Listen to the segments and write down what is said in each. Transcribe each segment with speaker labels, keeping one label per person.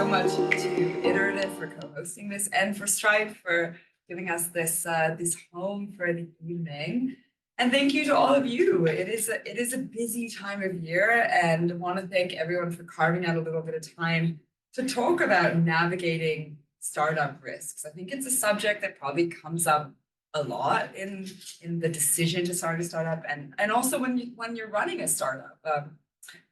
Speaker 1: so much to Iterative for co-hosting this, and for Stripe for giving us this this home for the evening. And thank you to all of you. It is a busy time of year, and I want to thank everyone for carving out a little bit of time to talk about navigating startup risks. I think it's a subject that probably comes up a lot in the decision to start a startup, and also when you're running a startup.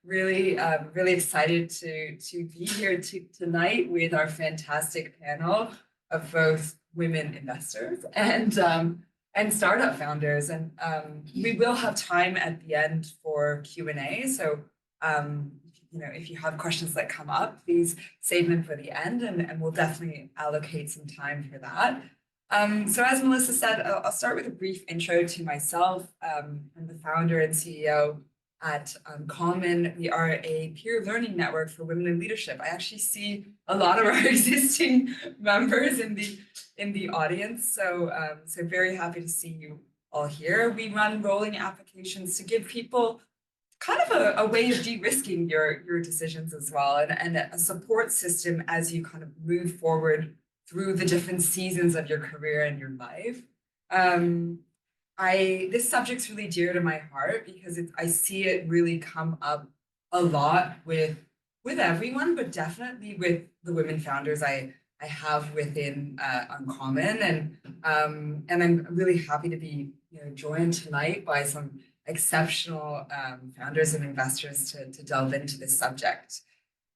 Speaker 1: Really excited to be here tonight with our fantastic panel of both women investors and startup founders. And we will have time at the end for Q&A. So if you have questions that come up, please save them for the end, and we'll definitely allocate some time for that. So as Melissa said, I'll start with a brief intro to myself. I'm the founder and CEO at Common. We are a peer learning network for women in leadership. I actually see a lot of our existing members in the audience, so very happy to see you all here. We run rolling applications to give people kind of a way of de-risking your decisions as well, and a support system as you kind of move forward through the different seasons of your career and your life. This subject's really dear to my heart because I see it really come up a lot with everyone, but definitely with the women founders I have within Uncommon, and I'm really happy to be joined tonight by some exceptional founders and investors to delve into this subject.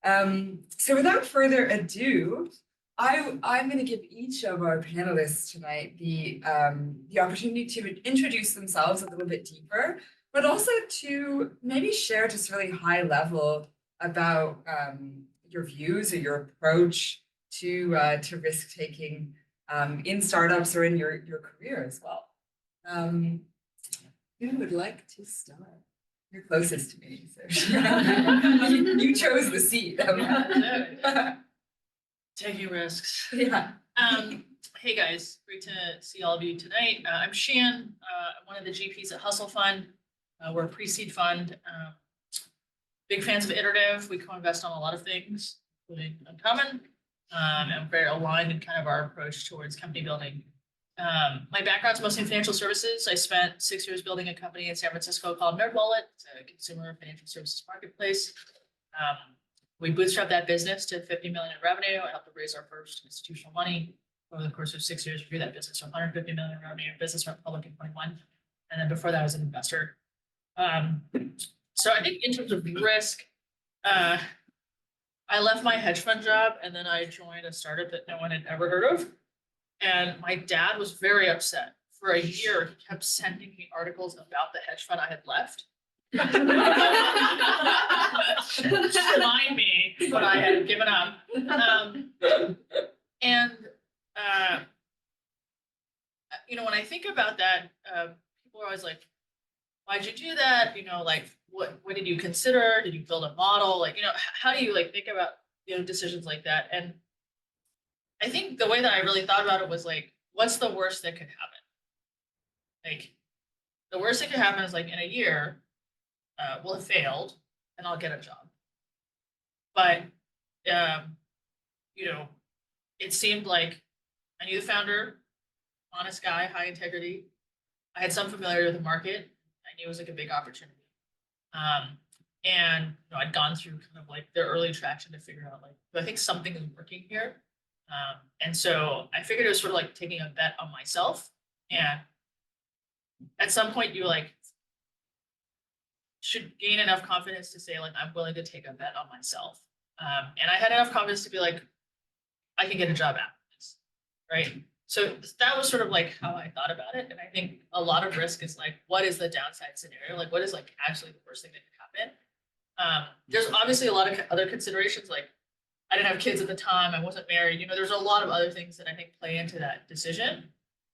Speaker 1: So without further ado, I'm going to give each of our panelists tonight the opportunity to introduce themselves a little bit deeper, but also to maybe share just really high level about your views or your approach to risk taking in startups or in your career as well. Who would like to start? You're closest to me, so you chose the seat.
Speaker 2: Taking risks.
Speaker 1: Yeah.
Speaker 2: Hey guys, great to see all of you tonight. I'm Shan. I'm one of the GPs at Hustle Fund. We're a pre-seed fund. Big fans of Iterative. We co-invest on a lot of things, including Uncommon. And very aligned in kind of our approach towards company building. My background's mostly in financial services. I spent 6 years building a company in San Francisco called NerdWallet. It's a consumer financial services marketplace. We bootstrapped that business to 50 million in revenue. I helped to raise our first institutional money over the course of 6 years. We grew that business from 150 million in revenue. Business went public in 21, and then before that, I was an investor. So I think in terms of risk, I left my hedge fund job, and then I joined a startup that no one had ever heard of. And my dad was very upset. For a year, he kept sending me articles about the hedge fund I had left. Remind me what I had given up. When I think about that, people are always like, why'd you do that? Like, what did you consider? Did you build a model? Like, how do you think about, decisions like that? And I think the way that I really thought about it was like, what's the worst that could happen? Like, the worst that could happen is like in a year, well, it failed, and I'll get a job. But, it seemed like I knew the founder, honest guy, high integrity. I had some familiarity with the market. I knew it was like a big opportunity. And I'd gone through kind of like the early traction to figure out like, I think something is working here. And so I figured it was sort of like taking a bet on myself. And at some point you should gain enough confidence to say like, I'm willing to take a bet on myself. And I had enough confidence to be like, I can get a job after this, right? So that was sort of like how I thought about it. And I think a lot of risk is like, what is the downside scenario? Like, what is like actually the worst thing that could happen? There's obviously a lot of other considerations, like I didn't have kids at the time, I wasn't married, there's a lot of other things that I think play into that decision.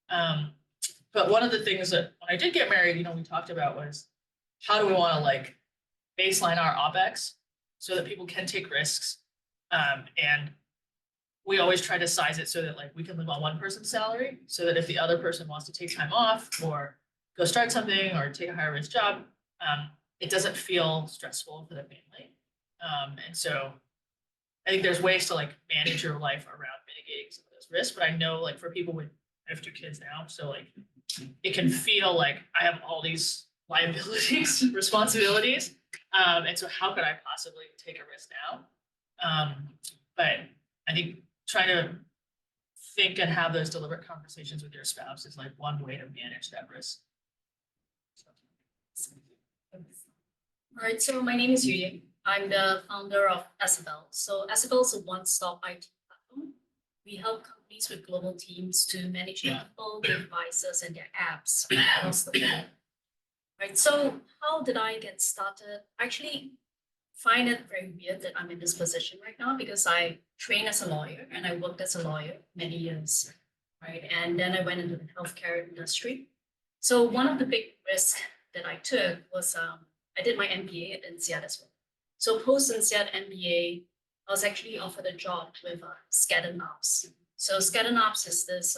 Speaker 2: But one of the things that when I did get married, we talked about was how do we want to like baseline our OpEx so that people can take risks. And we always try to size it so that like we can live on one person's salary, so that if the other person wants to take time off or go start something or take a higher risk job, it doesn't feel stressful for the family. And so I think there's ways to like manage your life around mitigating some of those risks, but I know like for people with, I have two kids now, so like it can feel like I have all these liabilities, responsibilities. And so how could I possibly take a risk now? But I think trying to think and have those deliberate conversations with your spouse is like one way to manage that risk.
Speaker 3: All right, so my name is Yuli. I'm the founder of Asabel. So Asabel is a one-stop IT platform. We help companies with global teams to manage their people, their devices, and their apps across the world. Right, so how did I get started? I actually find it very weird that I'm in this position right now because I trained as a lawyer and I worked as a lawyer many years, right? And then I went into the healthcare industry. So one of the big risks that I took was I did my MBA at INSEAD as well. So post INSEAD MBA, I was actually offered a job with Skadden-Arps. So Skadden-Arps is this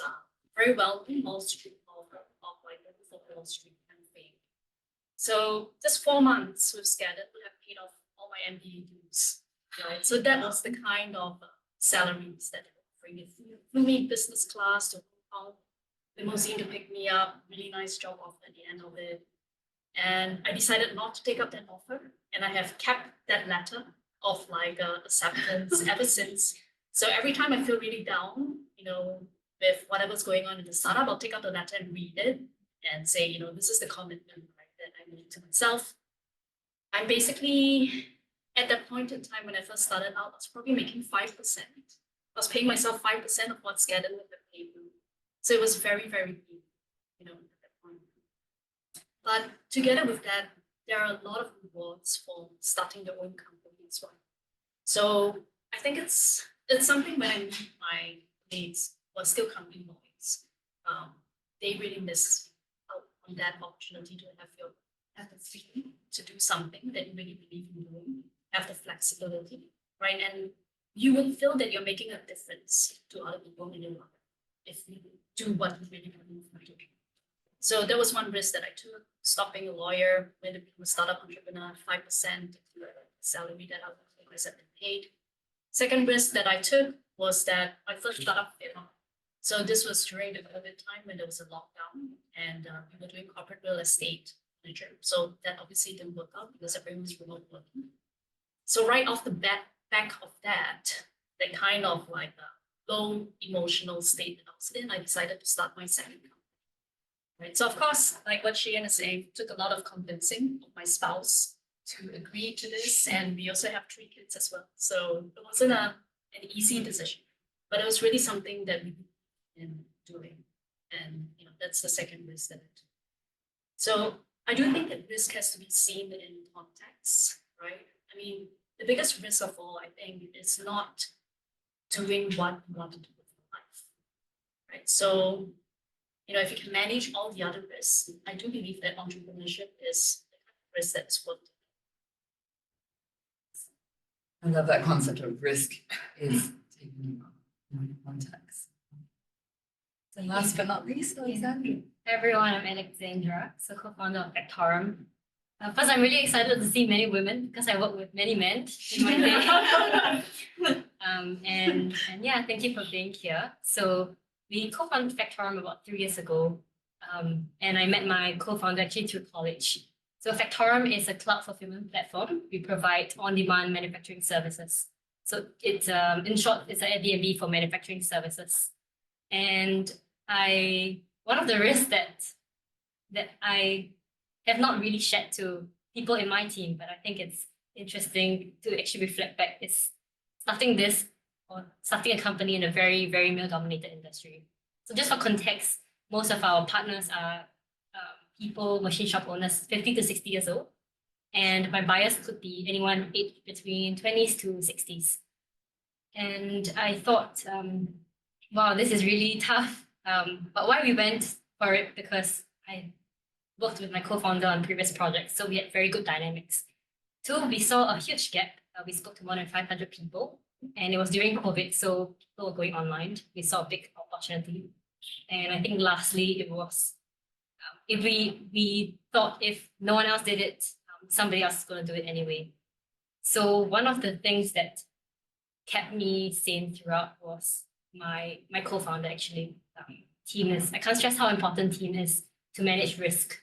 Speaker 3: very well-known Wall Street law firm of like Wall Street kind of thing. So just 4 months with Skadden would have paid off all my MBA dues, right? So that was the kind of salaries that they were offering. It flew me business class to Hong Kong, limousine to pick me up, really nice job offer at the end of it. And I decided not to take up that offer. And I have kept that letter of like acceptance ever since. So every time I feel really down, with whatever's going on in the startup, I'll take out the letter and read it and say, this is the commitment, right, that I made to myself. I'm basically at that point in time when I first started out, I was probably making 5%. I was paying myself 5% of what Skadden would have paid me. So it was very, very deep, at that point. But together with that, there are a lot of rewards for starting your own company as well. So I think it's something when I meet my mates who are still company lawyers, they really miss out on that opportunity to have the freedom to do something that you really believe in doing, have the flexibility, right? And you will feel that you're making a difference to other people in your life if you do what you really believe in doing. So there was one risk that I took, stopping a lawyer, when I became a startup entrepreneur, 5% salary that I was paid. Second risk that I took was that my first startup failed. So this was during the COVID time when there was a lockdown and we were doing corporate real estate manager. So that obviously didn't work out because everyone was remote working. So right off the back of that, the kind of like low emotional state that I was in, I decided to start my second company. Right. So of course, like what Shane is saying, took a lot of convincing of my spouse to agree to this. And we also have 3 kids as well. So it wasn't an easy decision, but it was really something that we believed in doing. And that's the second risk that I took. So I do think that risk has to be seen in context, right? I mean, the biggest risk of all, I think, is not doing what you want to do with your life, right? So, if you can manage all the other risks, I do believe that entrepreneurship is the kind of risk that is worth it.
Speaker 1: I love that concept of risk is taking on context. And last but not least, Alexandra.
Speaker 4: Hey everyone, I'm Alexandra, so co-founder of Vectorum. First, I'm really excited to see many women because I work with many men in my day. And yeah, thank you for being here. So we co-founded Vectorum about 3 years ago, and I met my co-founder actually through college. So Vectorum is a cloud fulfillment platform. We provide on-demand manufacturing services. So it's in short, it's an Airbnb for manufacturing services. And one of the risks that I have not really shared to people in my team, but I think it's interesting to actually reflect back, is starting a company in a very, very male-dominated industry. So just for context, most of our partners are people, machine shop owners, 50 to 60 years old. And my buyers could be anyone aged between 20s to 60s. And I thought, wow, this is really tough. But why we went for it, because I worked with my co-founder on previous projects, so we had very good dynamics. 2, we saw a huge gap. We spoke to more than 500 people, and it was during COVID, so people were going online. We saw a big opportunity. And I think lastly, it was, if we thought if no one else did it, somebody else is going to do it anyway. So one of the things that kept me sane throughout was my co-founder actually. Team is, I can't stress how important team is to manage risk.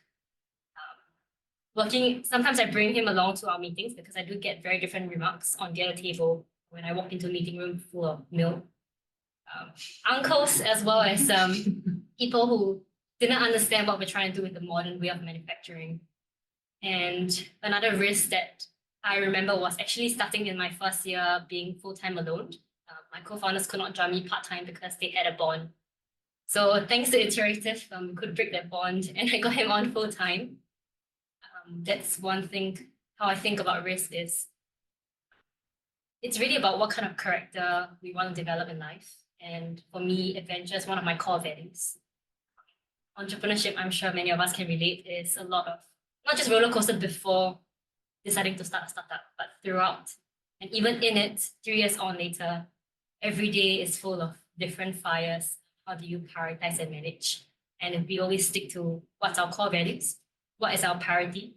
Speaker 4: Sometimes I bring him along to our meetings because I do get very different remarks on the other table when I walk into a meeting room full of milk. Uncles as well as people who didn't understand what we're trying to do with the modern way of manufacturing. And another risk that I remember was actually starting in my first year being full-time alone. My co-founders could not join me part-time because they had a bond. So thanks to Iterative, we could break that bond and I got him on full-time. That's one thing, how I think about risk is it's really about what kind of character we want to develop in life. And for me, adventure is one of my core values. Entrepreneurship, I'm sure many of us can relate, is a lot of not just roller coaster before deciding to start a startup, but throughout. And even in it, 3 years on later, every day is full of different fires. How do you prioritize and manage? And if we always stick to what's our core values, what is our priority,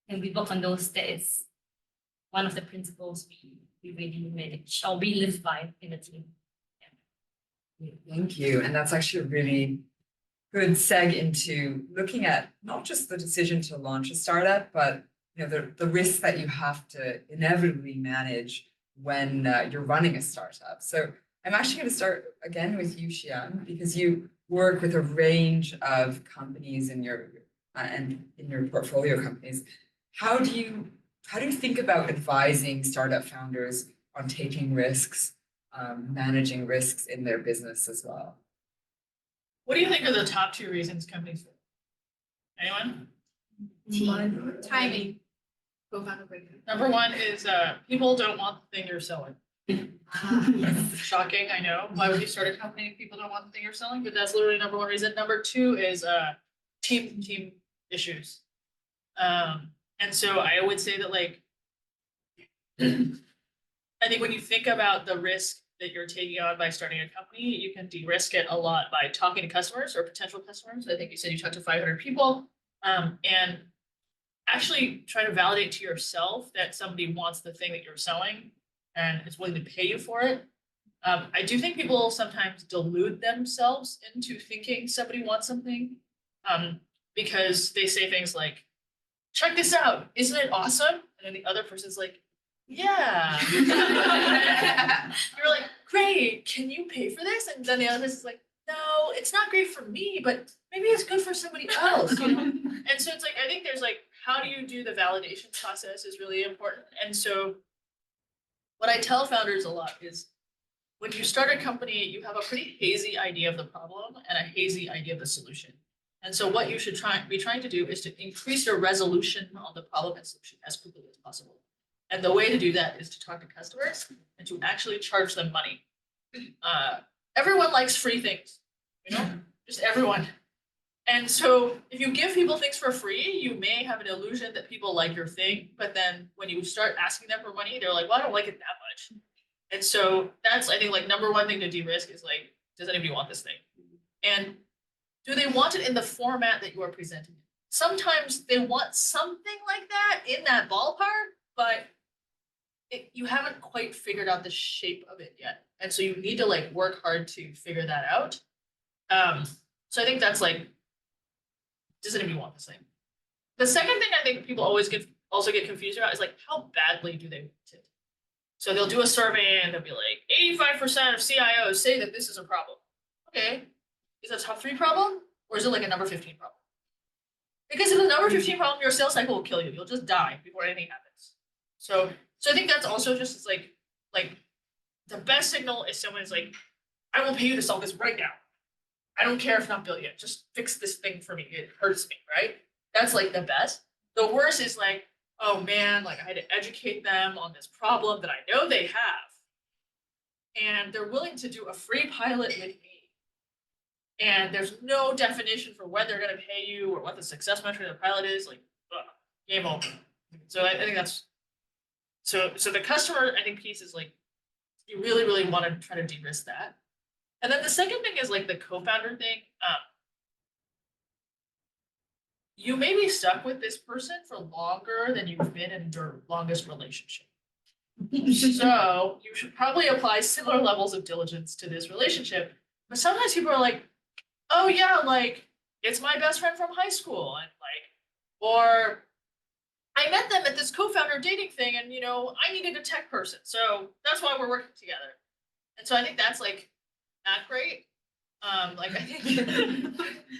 Speaker 4: and we work on those, that is one of the principles we really manage or we live by in the team.
Speaker 1: Thank you. And that's actually a really good seg into looking at not just the decision to launch a startup, but the risks that you have to inevitably manage when you're running a startup. So I'm actually going to start again with you, Xian, because you work with a range of companies in your portfolio companies. How do you think about advising startup founders on taking risks, managing risks in their business as well?
Speaker 2: What do you think are the top 2 reasons companies fail? Anyone?
Speaker 5: Timing. Co-founder breakup.
Speaker 2: Number 1 is people don't want the thing you're selling. Shocking, I know. Why would you start a company if people don't want the thing you're selling? But that's literally number 1 reason. Number 2 is team issues. And so I would say that I think when you think about the risk that you're taking on by starting a company, you can de-risk it a lot by talking to customers or potential customers. I think you said you talked to 500 people, and actually try to validate to yourself that somebody wants the thing that you're selling and is willing to pay you for it. I do think people sometimes delude themselves into thinking somebody wants something, because they say things like, check this out, isn't it awesome? And then the other person's like, yeah. You're like, great, can you pay for this? And then the other person's like, no, it's not great for me, but maybe it's good for somebody else, And so it's like, I think there's how do you do the validation process is really important. And so what I tell founders a lot is when you start a company, you have a pretty hazy idea of the problem and a hazy idea of the solution. And so what you should be trying to do is to increase your resolution on the problem and solution as quickly as possible. And the way to do that is to talk to customers and to actually charge them money. Everyone likes free things, just everyone. And so if you give people things for free, you may have an illusion that people like your thing, but then when you start asking them for money, they're like, well, I don't like it that much. And so that's, I think, number 1 thing to de-risk is does anybody want this thing? And do they want it in the format that you are presenting? Sometimes they want something like that in that ballpark, but you haven't quite figured out the shape of it yet. And so you need to work hard to figure that out. So I think that's does anybody want this thing? The second thing I think people always also get confused about is how badly do they want it? So they'll do a survey and they'll be like, 85% of CIOs say that this is a problem. Okay, is that a top 3 problem? Or is it a number 15 problem? Because if the number 15 problem, your sales cycle will kill you. You'll just die before anything happens. So I think that's also just the best signal is someone is I will pay you to solve this right now. I don't care if not built yet. Just fix this thing for me. It hurts me, right? That's the best. The worst is oh man, I had to educate them on this problem that I know they have. And they're willing to do a free pilot with me. And there's no definition for when they're going to pay you or what the success metric of the pilot is. Game over. So I think that's so the customer, I think, piece is you really, really want to try to de-risk that. And then the second thing is the co-founder thing. You may be stuck with this person for longer than you've been in your longest relationship. So you should probably apply similar levels of diligence to this relationship. But sometimes people are like, oh yeah, like it's my best friend from high school, and or I met them at this co-founder dating thing, and I needed a tech person, so that's why we're working together. And so I think that's like not great. I think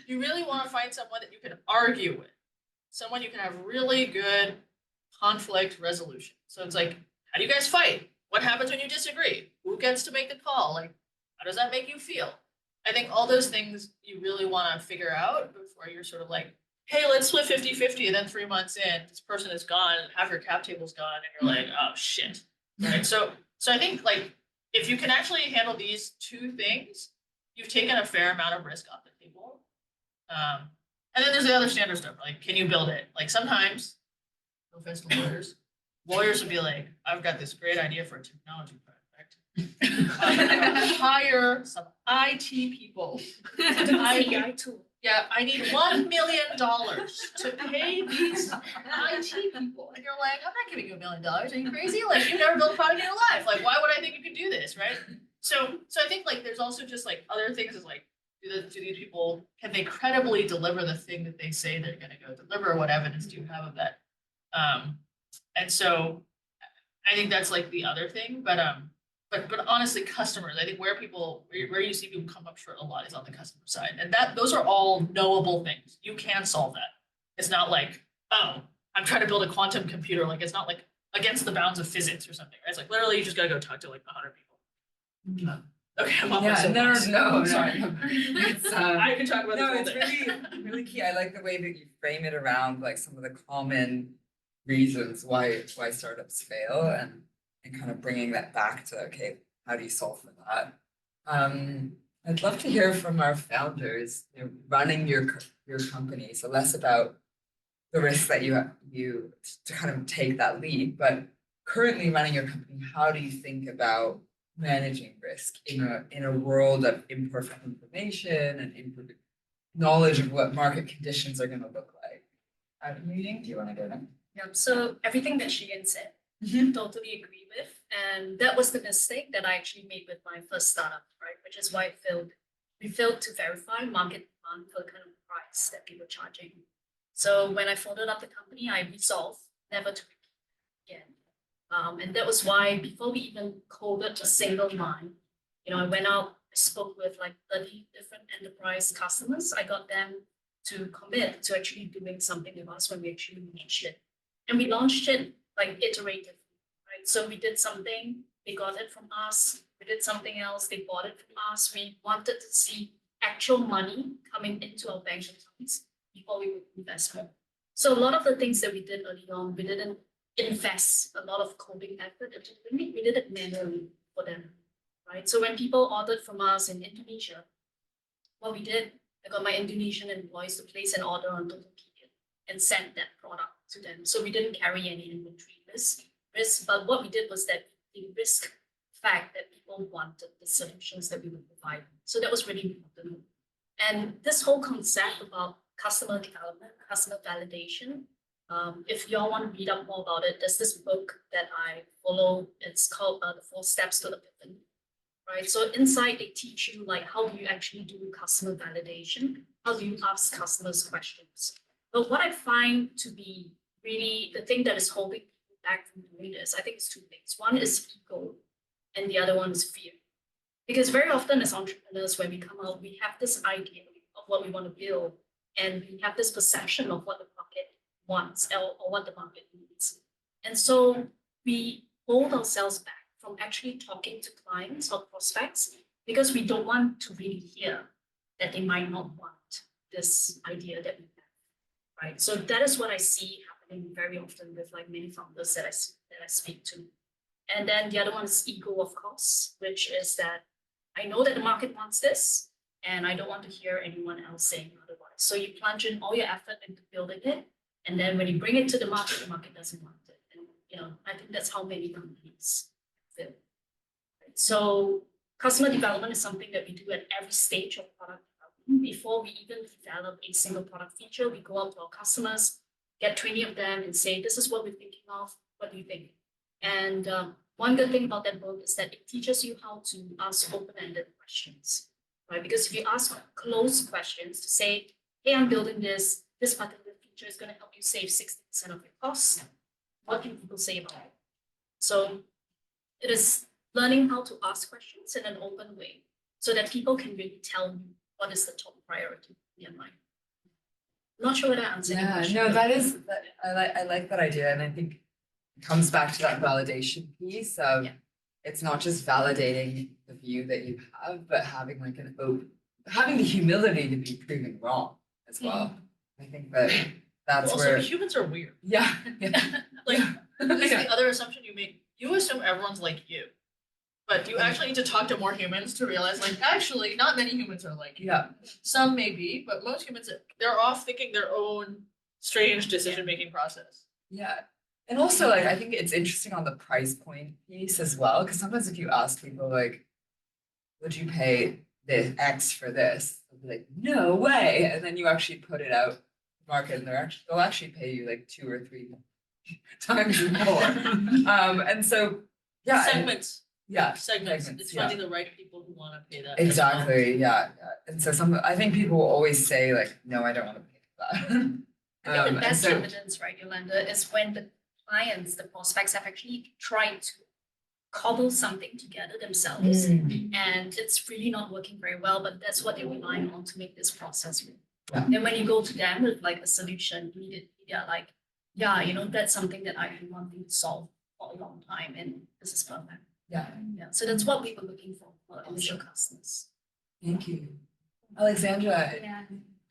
Speaker 2: you really want to find someone that you can argue with, someone you can have really good conflict resolution. So it's like, how do you guys fight? What happens when you disagree? Who gets to make the call? Like, how does that make you feel? I think all those things you really want to figure out before you're sort of like, hey, let's split 50-50. And then 3 months in, this person is gone and half your cap table's gone. And you're like, oh shit. Right. So I think like, if you can actually handle these two things, you've taken a fair amount of risk off the table. And then there's the other standard stuff, like, can you build it? Like sometimes, no offense to lawyers would be like, I've got this great idea for a technology project. Hire some IT people.
Speaker 3: AI tool.
Speaker 2: Yeah, I need $1 million to pay these IT people. And you're like, I'm not giving you $1 million. Are you crazy? Like, you've never built a product in your life. Like, why would I think you could do this, right? So I think like there's also just like other things is like, do these people, can they credibly deliver the thing that they say they're going to go deliver? What evidence do you have of that? And so I think that's like the other thing, but honestly, customers, I think where you see people come up short a lot is on the customer side. And those are all knowable things. You can solve that. It's not like, oh, I'm trying to build a quantum computer. Like, it's not like against the bounds of physics or something, right? It's like, literally, you just gotta go talk to like 100 people. Okay, I'm off my soapbox.
Speaker 1: No.
Speaker 2: Sorry.
Speaker 1: It's,
Speaker 2: I can talk about
Speaker 1: no,
Speaker 2: this all
Speaker 1: it's
Speaker 2: day.
Speaker 1: really key. I like the way that you frame it around like some of the common reasons why startups fail and kind of bringing that back to, okay, how do you solve for that? I'd love to hear from our founders, running your company. So less about the risk that you to kind of take that leap, but currently running your company, how do you think about managing risk in a world of imperfect information and imperfect knowledge of what market conditions are going to look like? Meeting, do you want to go next?
Speaker 3: Yeah, so everything that Sheehan said, totally agree with. And that was the mistake that I actually made with my first startup, right? Which is why it failed. We failed to verify market demand for the kind of price that we were charging. So when I folded up the company, I resolved never to repeat again. And that was why before we even coded a single line, I went out, I spoke with like 30 different enterprise customers. I got them to commit to actually doing something with us when we actually launched it. And we launched it like iterative, right? So we did something, they got it from us. We did something else, they bought it from us. We wanted to see actual money coming into our bank accounts before we would invest more. So a lot of the things that we did early on, we didn't invest a lot of coding effort into doing it. We did it manually for them, right? So when people ordered from us in Indonesia, what we did, I got my Indonesian employees to place an order on Tokopedia and send that product to them. So we didn't carry any inventory risk. But what we did was that we risk fact that people wanted the solutions that we would provide. So that was really important. And this whole concept about customer development, customer validation, if y'all want to read up more about it, there's this book that I follow. It's called The 4 Steps to the Epiphany. Right. So inside they teach you like how do you actually do customer validation? How do you ask customers questions? But what I find to be really the thing that is holding people back from doing this, I think it's 2 things. One is ego, and the other one is fear. Because very often as entrepreneurs, when we come out, we have this idea of what we want to build, and we have this perception of what the market wants or what the market needs. And so we hold ourselves back from actually talking to clients or prospects because we don't want to really hear that they might not want this idea that we have, right? So that is what I see happening very often with like many founders that I speak to. And then the other one is ego, of course, which is that I know that the market wants this and I don't want to hear anyone else saying otherwise. So you plunge in all your effort into building it, and then when you bring it to the market doesn't want it. And I think that's how many companies fail. So customer development is something that we do at every stage of product development. Before we even develop a single product feature, we go out to our customers, get 20 of them and say, this is what we're thinking of. What do you think? And one good thing about that book is that it teaches you how to ask open-ended questions, right? Because if you ask closed questions to say, hey, I'm building this particular feature is going to help you save 60% of your costs, what can people say about it? So it is learning how to ask questions in an open way so that people can really tell you what is the top priority in your mind. Not sure whether I answered your
Speaker 1: Yeah,
Speaker 3: question.
Speaker 1: no, I like that idea, and I think it comes back to that validation piece of
Speaker 3: Yeah.
Speaker 1: it's not just validating the view that you have, but having like having the humility to be proven wrong as well. I think that's
Speaker 2: Also,
Speaker 1: where
Speaker 2: humans are weird.
Speaker 1: yeah,
Speaker 2: Like, this is
Speaker 1: yeah.
Speaker 2: the other assumption you make. You assume everyone's like you. But you actually need to talk to more humans to realize, like, actually, not many humans are like you.
Speaker 1: Yeah.
Speaker 2: Some may be, but most humans, they're off thinking their own strange decision-making process.
Speaker 1: Yeah. And also, like, I think it's interesting on the price point piece as well, because sometimes if you ask people, like, would you pay this X for this? They'll be like, no way. And then you actually put it out to market, and they'll actually pay you like 2 or 3 times more. And so, yeah.
Speaker 2: Segments.
Speaker 1: Yeah.
Speaker 2: Segments. It's
Speaker 1: yeah.
Speaker 2: finding the right people who want to pay that.
Speaker 1: Exactly. Yeah. And so I think people will always say, like, no, I don't want to pay for that.
Speaker 3: I think the
Speaker 1: and
Speaker 3: best
Speaker 1: so-
Speaker 3: evidence, right, Yolanda, is when the clients, the prospects have actually tried to cobble something together themselves. And it's really not working very well, but that's what they're relying on to make this process work.
Speaker 1: Yeah.
Speaker 3: And when you go to them with like a solution, immediately they're like, yeah, that's something that I've been wanting to solve for a long time, and this is perfect.
Speaker 1: Yeah.
Speaker 3: Yeah. So that's what we were looking for initial customers.
Speaker 1: Thank you. Alexandra.
Speaker 4: Yeah.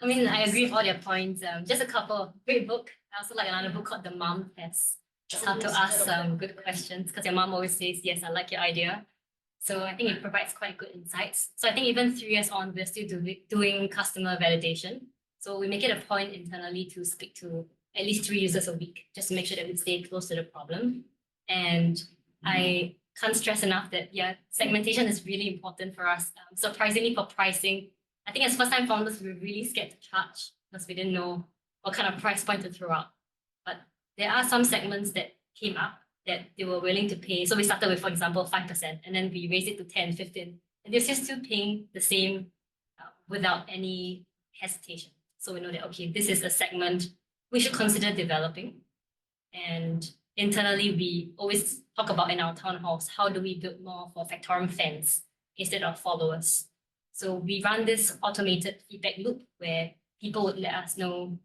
Speaker 4: I mean, I agree with all your points. Just a couple. Great book. I also like another book called The Mom Test. It's how to ask some good questions because your mom always says, yes, I like your idea. So I think it provides quite good insights. So I think even 3 years on, we're still doing customer validation. So we make it a point internally to speak to at least 3 users a week, just to make sure that we stay close to the problem. And I can't stress enough that, yeah, segmentation is really important for us. Surprisingly for pricing, I think as first-time founders, we were really scared to charge because we didn't know what kind of price point to throw out. But there are some segments that came up that they were willing to pay. So we started with, for example, 5%, and then we raised it to 10, 15, and they're still paying the same without any hesitation. So we know that, okay, this is a segment we should consider developing. And internally, we always talk about in our town halls, how do we build more for Factorum fans instead of followers? So we run this automated feedback loop where people would let us know,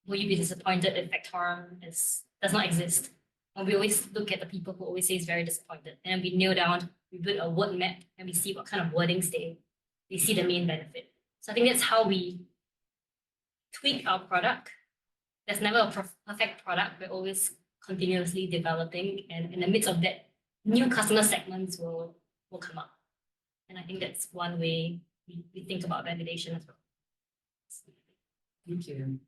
Speaker 4: will you be disappointed if Factorum does not exist? And we always look at the people who always say is very disappointed. And we nail down, we build a word map, and we see what kind of wordings they see the main benefit. So I think that's how we tweak our product. There's never a perfect product. We're always continuously developing. And in the midst of that, new customer segments will come up. And I think that's one way we think about validation as well.
Speaker 1: Thank you.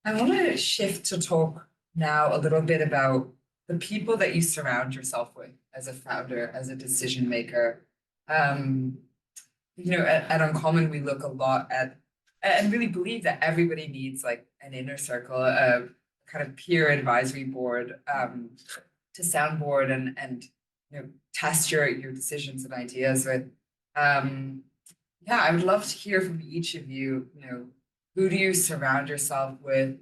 Speaker 1: I want to shift to talk now a little bit about the people that you surround yourself with as a founder, as a decision maker. At Uncommon, we look a lot at and really believe that everybody needs like an inner circle, a kind of peer advisory board to soundboard and test your decisions and ideas with. I would love to hear from each of you. Who do you surround yourself with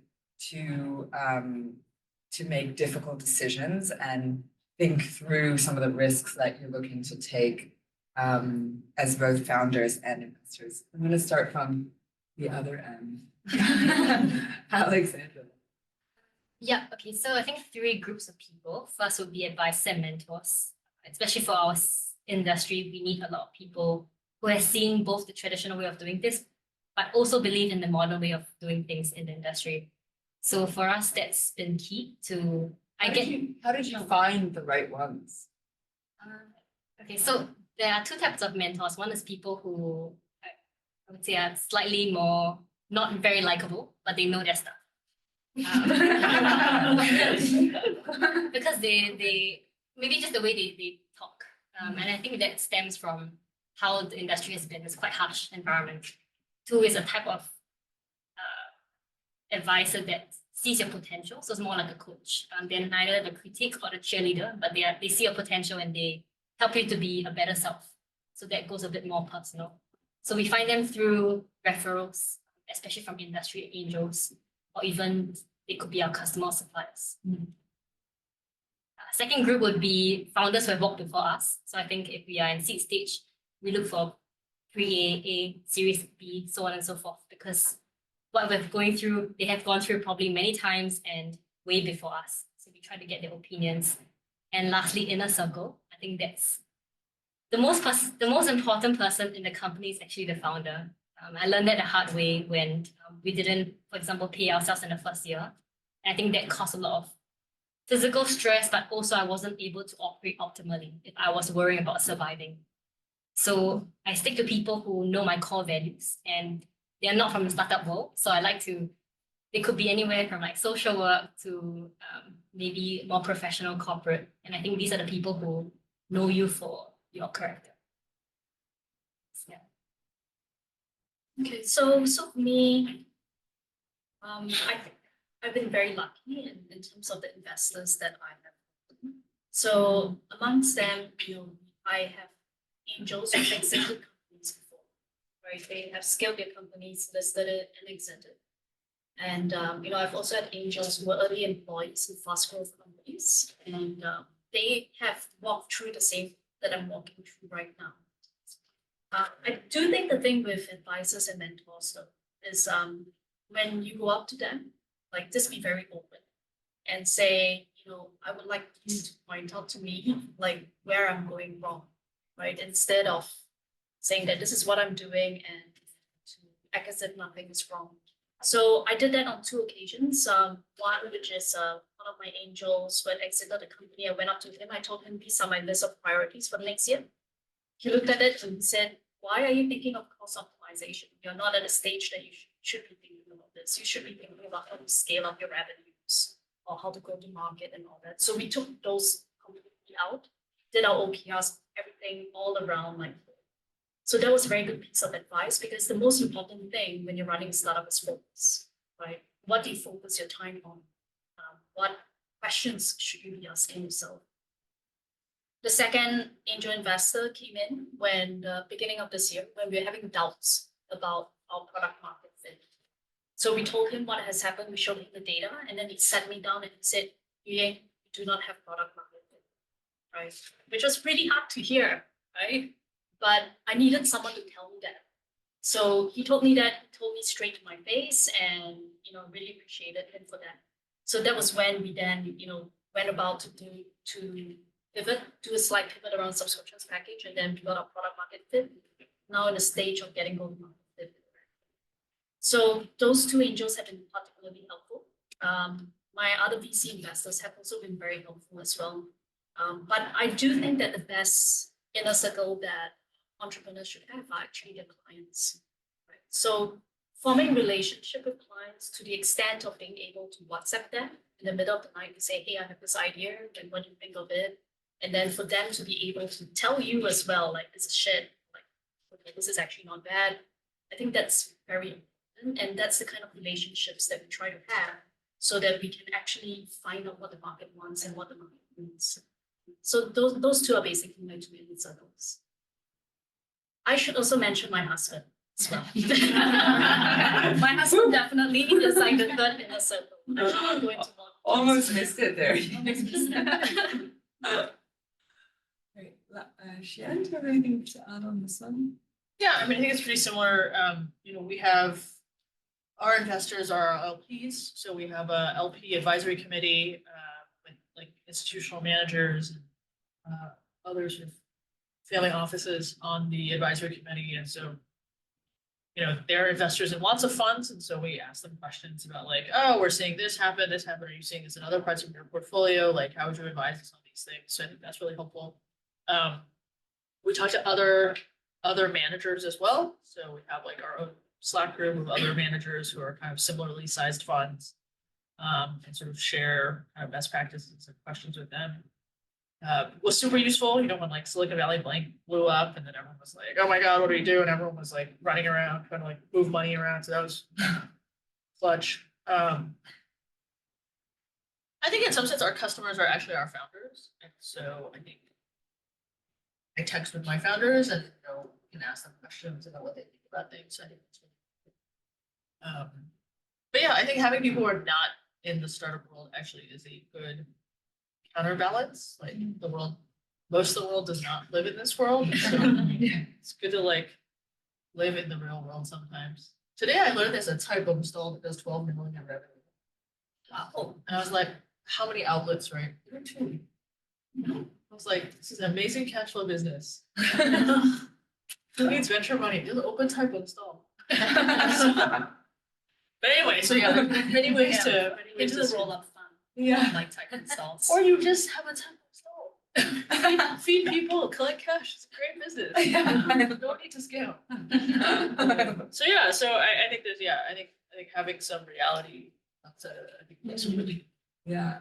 Speaker 1: to make difficult decisions and think through some of the risks that you're looking to take as both founders and investors? I'm going to start from the other end. Alexandra.
Speaker 4: Yeah, okay. So I think 3 groups of people. First would be advisors and mentors. Especially for our industry, we need a lot of people who have seen both the traditional way of doing this, but also believe in the modern way of doing things in the industry. So for us, that's been key to.
Speaker 1: How did you find the right ones?
Speaker 4: Okay, so there are 2 types of mentors. One is people who I would say are slightly more not very likable, but they know their stuff. Because they maybe just the way they talk. And I think that stems from how the industry has been. It's quite harsh environment. 2 is a type of advisor that sees your potential. So it's more like a coach. They're neither the critic or the cheerleader, but they see your potential and they help you to be a better self. So that goes a bit more personal. So we find them through referrals, especially from industry angels, or even it could be our customer suppliers. Second group would be founders who have worked before us. So I think if we are in seed stage, we look for pre-A, A, Series B, so on and so forth, because what we're going through, they have gone through probably many times and way before us. So we try to get their opinions. And lastly, inner circle. I think that's the most important person in the company is actually the founder. I learned that the hard way when we didn't, for example, pay ourselves in the first year. And I think that caused a lot of physical stress, but also I wasn't able to operate optimally if I was worrying about surviving. So I stick to people who know my core values and they're not from the startup world. So I like to, they could be anywhere from like social work to maybe more professional corporate. And I think these are the people who know you for your character. Yeah.
Speaker 3: Okay, so for me, I've been very lucky in terms of the investors that I have. So amongst them, I have angels who exited companies before, right? They have scaled their companies, listed it, and exited. And I've also had angels who were early employees in fast growth companies, and they have walked through the same that I'm walking through right now. I do think the thing with advisors and mentors though is when you go up to them, like just be very open and say, I would like you to point out to me like where I'm going wrong, right? Instead of saying that this is what I'm doing and to act as if nothing is wrong. So I did that on 2 occasions. One, which is one of my angels who had exited the company. I went up to him. I told him these are my list of priorities for the next year. He looked at it and said, "Why are you thinking of cost optimization? You're not at a stage that you should be thinking about this. You should be thinking about how to scale up your revenues or how to go to market and all that." So we took those completely out, did our OKRs, everything all around like. So that was a very good piece of advice because the most important thing when you're running a startup is focus, right? What do you focus your time on? What questions should you be asking yourself? The second angel investor came in when the beginning of this year, when we were having doubts about our product market fit. So we told him what has happened, we showed him the data, and then he sat me down and he said, "You do not have product market fit," right? Which was pretty hard to hear, right? But I needed someone to tell me that. So he told me that, he told me straight to my face, and really appreciated him for that. So that was when we then, went about to pivot, do a slight pivot around subscriptions package, and then build our product market fit. Now in the stage of getting go to market fit. So those 2 angels have been particularly helpful. My other VC investors have also been very helpful as well. But I do think that the best inner circle that entrepreneurs should have are actually their clients. Right? So forming relationship with clients to the extent of being able to WhatsApp them in the middle of the night to say, "Hey, I have this idea, and what do you think of it?" And then for them to be able to tell you as well, like, "This is shit, like, okay, this is actually not bad." I think that's very important. And that's the kind of relationships that we try to have so that we can actually find out what the market wants and what the market needs. So those 2 are basically my 2 inner circles. I should also mention my husband as well. My husband definitely is like the 3rd inner circle. I should not go into more.
Speaker 1: Almost missed it there.
Speaker 3: Almost missed it.
Speaker 1: Great. Shian, do you have anything to add on this one?
Speaker 2: Yeah, I mean, I think it's pretty similar. We have our investors are our LPs, so we have a LP advisory committee with like institutional managers and others with family offices on the advisory committee, and so they're investors in lots of funds, and so we ask them questions about like, "Oh, we're seeing this happen. Are you seeing this in other parts of your portfolio? Like, how would you advise us on these things?" So I think that's really helpful. We talk to other managers as well. So we have like our own Slack group of other managers who are kind of similarly sized funds, and sort of share kind of best practices and questions with them. Was super useful, when like Silicon Valley Bank blew up and then everyone was like, "Oh my God, what do we do?" And everyone was like running around, trying to like move money around. So that was clutch. I think in some sense our customers are actually our founders. And so I think I text with my founders and can ask them questions about what they think about things. So I think that's really cool. But yeah, I think having people who are not in the startup world actually is a good counterbalance. Like the world, most of the world does not live in this world. So it's good to like live in the real world sometimes. Today I learned there's a type of install that does 12 million in revenue. Wow. And I was like, how many outlets, right? There are 2. I was like, this is an amazing cash flow business. Who needs venture money? Just open type install. But anyway, so yeah, many ways to
Speaker 3: Into the roll-up fund,
Speaker 1: Yeah.
Speaker 3: like type installs.
Speaker 2: or you just have a type install. Feed people, collect cash. It's a great business.
Speaker 1: Yeah.
Speaker 2: Don't need to scale. So yeah, so I think there's I think having some reality. I think that's really
Speaker 1: Yeah.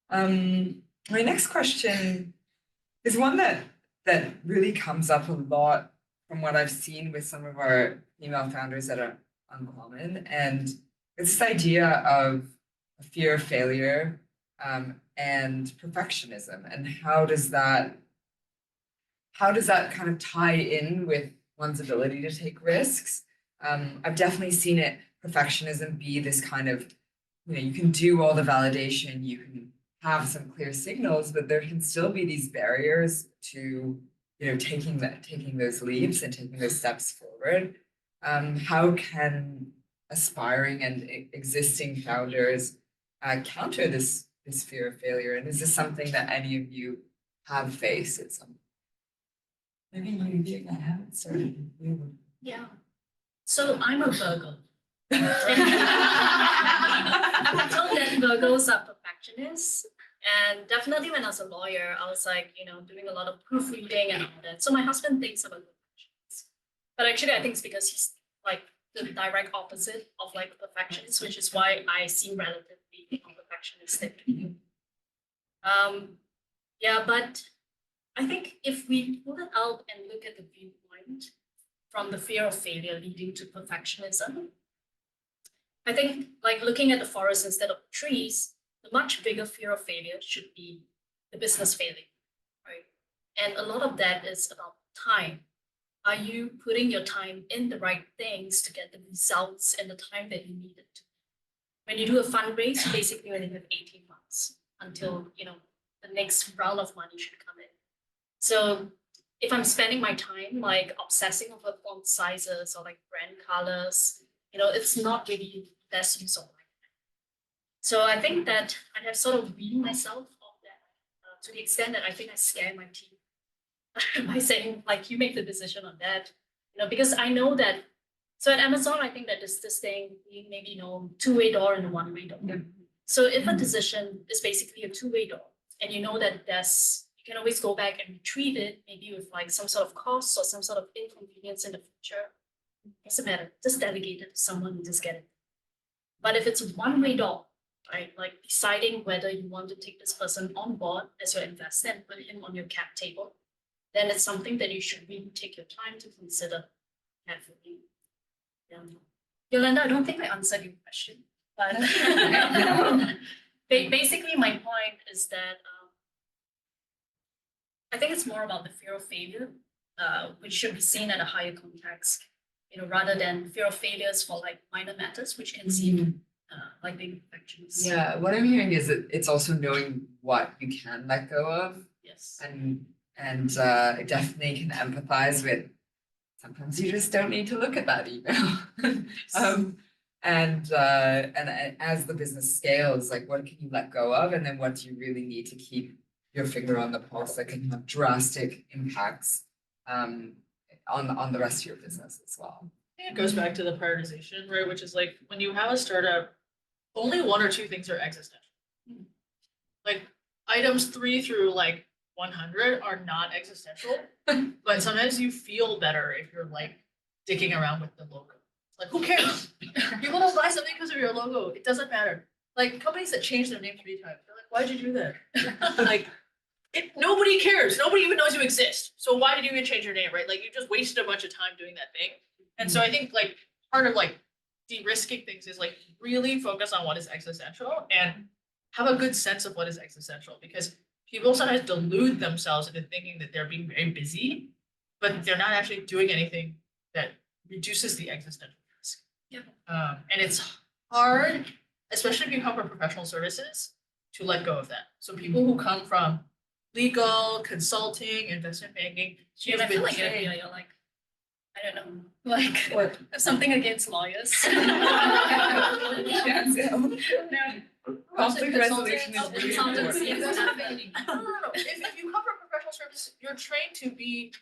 Speaker 1: My next question is one that really comes up a lot from what I've seen with some of our female founders that are uncommon, and it's this idea of a fear of failure and perfectionism, and how does that kind of tie in with one's ability to take risks? I've definitely seen perfectionism be this kind of, you can do all the validation, you can have some clear signals, but there can still be these barriers to, taking those leaps and taking those steps forward. How can aspiring and existing founders counter this fear of failure? And is this something that any of you have faced at some point? Maybe you haven't started.
Speaker 3: Yeah. So I'm a Virgo. I'm told that Virgos are perfectionists. And definitely when I was a lawyer, I was like, doing a lot of proofreading and all that. So my husband thinks I'm a perfectionist. But actually, I think it's because he's like the direct opposite of like a perfectionist, which is why I seem relatively perfectionistic. Yeah, but I think if we pull it out and look at the viewpoint from the fear of failure leading to perfectionism, I think like looking at the forest instead of trees, the much bigger fear of failure should be the business failing, right? And a lot of that is about time. Are you putting your time in the right things to get the results in the time that you need it to? When you do a fundraise, you basically only have 18 months until, the next round of money should come in. So if I'm spending my time like obsessing over font sizes or like brand colors, it's not really the best use of my time. So I think that I have sort of weaned myself of that to the extent that I think I scare my team by saying like, you make the decision on that, because I know that. So at Amazon, I think that there's this thing, maybe two-way door and a one-way door.
Speaker 1: Yeah.
Speaker 3: So if a decision is basically a two-way door, and you know that you can always go back and retrieve it, maybe with like some sort of cost or some sort of inconvenience in the future, doesn't matter, just delegate it to someone and just get it. But if it's a one-way door, right, like deciding whether you want to take this person on board as your investor and put him on your cap table, then it's something that you should really take your time to consider carefully. Yeah. Yolanda, I don't think I answered your question, but basically my point is that I think it's more about the fear of failure, which should be seen at a higher context, rather than fear of failures for like minor matters, which can seem like being perfectionists.
Speaker 1: Yeah, what I'm hearing is that it's also knowing what you can let go of,
Speaker 3: Yes.
Speaker 1: and I definitely can empathize with. Sometimes you just don't need to look at that email. And as the business scales, like what can you let go of, and then what do you really need to keep your finger on the pulse that can have drastic impacts on the rest of your business as well.
Speaker 2: I think it goes back to the prioritization, right? Which is like when you have a startup, only 1 or 2 things are existential. Like items 3 through like 100 are not existential, but sometimes you feel better if you're like dicking around with the logo. Like, who cares? People don't buy something because of your logo. It doesn't matter. Like companies that change their name 3 times, they're like, why'd you do that? Like, nobody cares. Nobody even knows you exist. So why did you even change your name, right? Like you just wasted a bunch of time doing that thing. And so I think like part of like de-risking things is like really focus on what is existential and have a good sense of what is existential, because people sometimes delude themselves into thinking that they're being very busy, but they're not actually doing anything that reduces the existential risk.
Speaker 3: Yeah.
Speaker 2: And it's hard, especially if you come from professional services, to let go of that. So people who come from legal, consulting, investment banking,
Speaker 3: And I feel like
Speaker 2: trained-
Speaker 3: you're like, I don't know, like
Speaker 1: What?
Speaker 3: something against lawyers.
Speaker 1: Yeah, so conflict resolution is really
Speaker 3: Consultants,
Speaker 1: important.
Speaker 3: yes, definitely.
Speaker 2: No. If you come from professional service, you're trained to be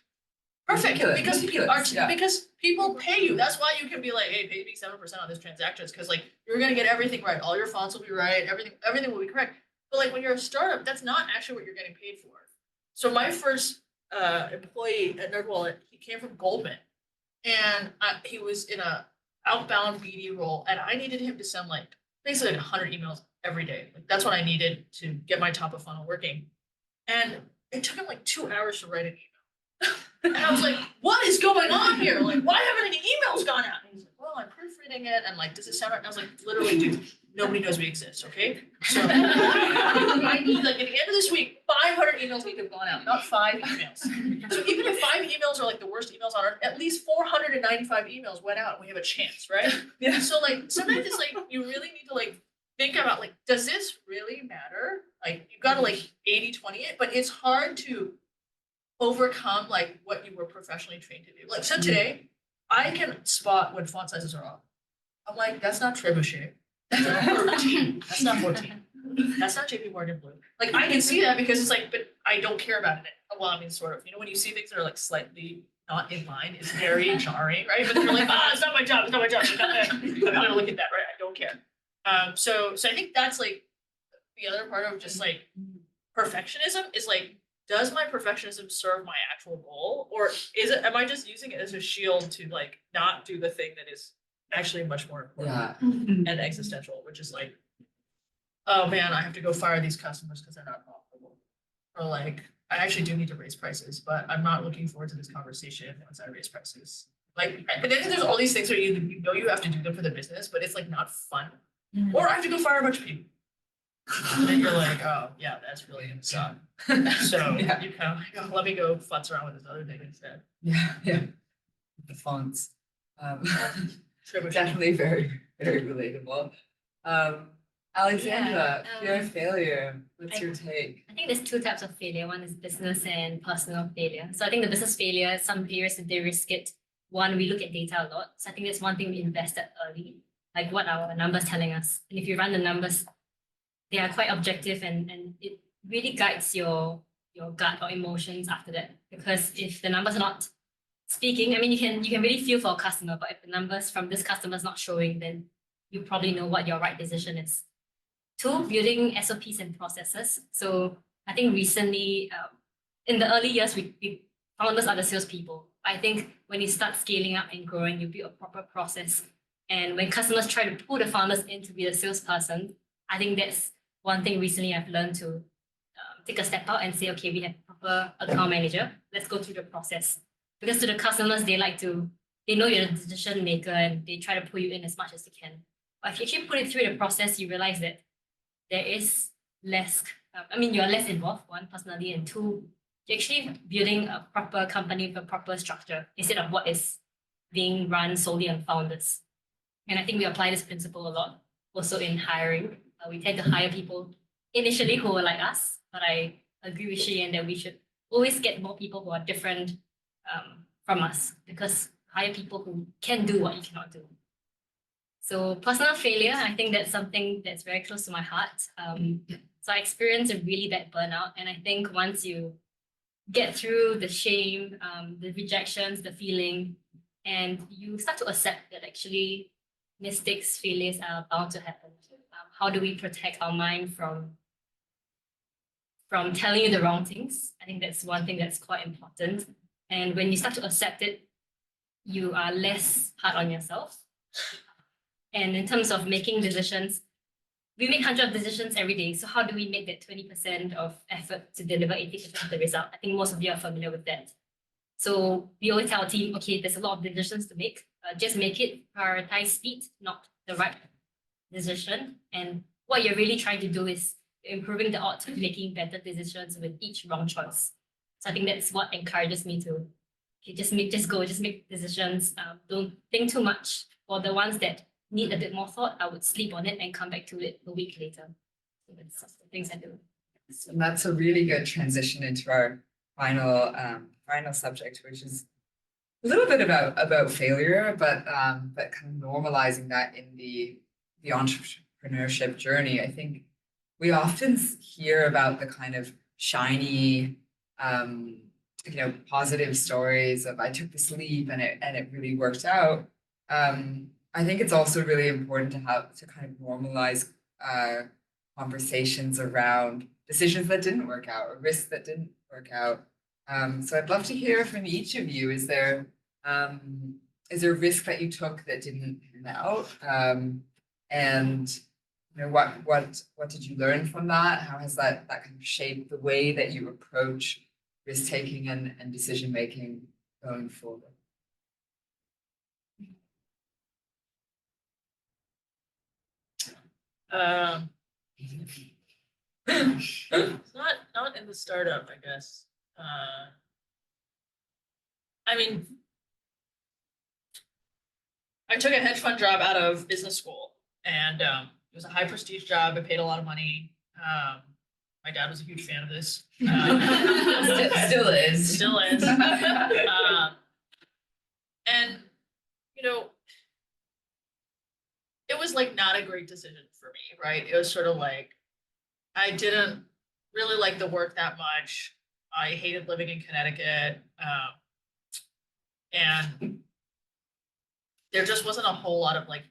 Speaker 2: perfect because
Speaker 1: Meticulous, yeah.
Speaker 2: because people pay you. That's why you can be like, hey, pay me 7% on this transaction, because like you're gonna get everything right. All your fonts will be right, everything will be correct. But like when you're a startup, that's not actually what you're getting paid for. So my first employee at NerdWallet, he came from Goldman, and he was in a outbound BD role, and I needed him to send like basically like 100 emails every day. Like that's what I needed to get my top of funnel working. And it took him like 2 hours to write an email. And I was like, what is going on here? Like, why haven't any emails gone out? And he's like, well, I'm proofreading it, and like, does it sound right? And I was like, literally, dude, nobody knows we exist, okay? So I need, like, at the end of this week, 500 emails need to have gone out, not 5 emails. So even if 5 emails are like the worst emails on earth, at least 495 emails went out and we have a chance, right?
Speaker 1: Yeah.
Speaker 2: So like sometimes it's like you really need to like think about like, does this really matter? Like you gotta like 80-20 it, but it's hard to overcome like what you were professionally trained to do. Like so today, I can spot when font sizes are off. I'm like, that's not trebuchet. That's not 14. That's not 14. That's not JP Morgan blue. Like I can see that because it's like, but I don't care about it. Well, I mean, sort of. You know, when you see things that are like slightly not in line, it's very jarring, right? But you're like, it's not my job. It's not my job. I'm not gonna look at that, right? I don't care. So I think that's like the other part of just like perfectionism is like, does my perfectionism serve my actual goal, or am I just using it as a shield to like not do the thing that is actually much more important
Speaker 1: Yeah.
Speaker 2: and existential, which is like, oh man, I have to go fire these customers because they're not profitable, or like I actually do need to raise prices, but I'm not looking forward to this conversation once I raise prices. Like, and then there's all these things where you know you have to do them for the business, but it's like not fun. Or I have to go fire a bunch of people. And then you're like, oh yeah, that's really gonna suck. So
Speaker 1: Yeah.
Speaker 2: you kind of like, oh, let me go futz around with this other thing instead.
Speaker 1: Yeah. The fonts.
Speaker 2: Trebuchet.
Speaker 1: Definitely very, very relatable. Alexandra,
Speaker 4: Yeah,
Speaker 1: fear of failure. What's
Speaker 4: I-
Speaker 1: your take?
Speaker 4: I think there's two types of failure. One is business and personal failure. So I think the business failure, some areas that they risk it. One, we look at data a lot. So I think that's one thing we invested early, like what our numbers telling us. And if you run the numbers, they are quite objective and it really guides your gut or emotions after that. Because if the numbers are not speaking, I mean, you can really feel for a customer, but if the numbers from this customer is not showing, then you probably know what your right decision is. Two, building SOPs and processes. So I think recently, in the early years, we founders are the salespeople. I think when you start scaling up and growing, you build a proper process. And when customers try to pull the founders in to be the salesperson, I think that's one thing recently I've learned to take a step out and say, okay, we have a proper account manager. Let's go through the process. Because to the customers, they know you're the decision maker and they try to pull you in as much as they can. But if you actually put it through the process, you realize that there is less, you're less involved, one, personally, and two, you're actually building a proper company with a proper structure instead of what is being run solely on founders. And I think we apply this principle a lot also in hiring. We tend to hire people initially who are like us, but I agree with Shian that we should always get more people who are different from us, because hire people who can do what you cannot do. So personal failure, I think that's something that's very close to my heart. So I experienced a really bad burnout, and I think once you get through the shame, the rejections, the feeling, and you start to accept that actually mistakes, failures are bound to happen. How do we protect our mind from telling you the wrong things? I think that's one thing that's quite important. And when you start to accept it, you are less hard on yourself. And in terms of making decisions, we make 100 decisions every day. So how do we make that 20% of effort to deliver 80% of the result? I think most of you are familiar with that. So we always tell our team, okay, there's a lot of decisions to make. just make it prioritize speed, not the right decision. And what you're really trying to do is improving the odds of making better decisions with each wrong choice. So I think that's what encourages me to just make decisions. Don't think too much. For the ones that need a bit more thought, I would sleep on it and come back to it a week later. So that's the things I do.
Speaker 1: And that's a really good transition into our final subject, which is a little bit about failure, but kind of normalizing that in the entrepreneurship journey. I think we often hear about the kind of shiny, positive stories of I took this leap and it really worked out. I think it's also really important to kind of normalize conversations around decisions that didn't work out or risks that didn't work out. So I'd love to hear from each of you. Is there a risk that you took that didn't pan out? And what did you learn from that? How has that kind of shaped the way that you approach risk taking and decision making going forward?
Speaker 2: It's not in the startup, I guess. I mean, I took a hedge fund job out of business school, and it was a high prestige job. It paid a lot of money. My dad was a huge fan of this.
Speaker 1: Still is.
Speaker 2: Still is. And it was like not a great decision for me, right? It was sort of like I didn't really like the work that much. I hated living in Connecticut. And there just wasn't a whole lot of like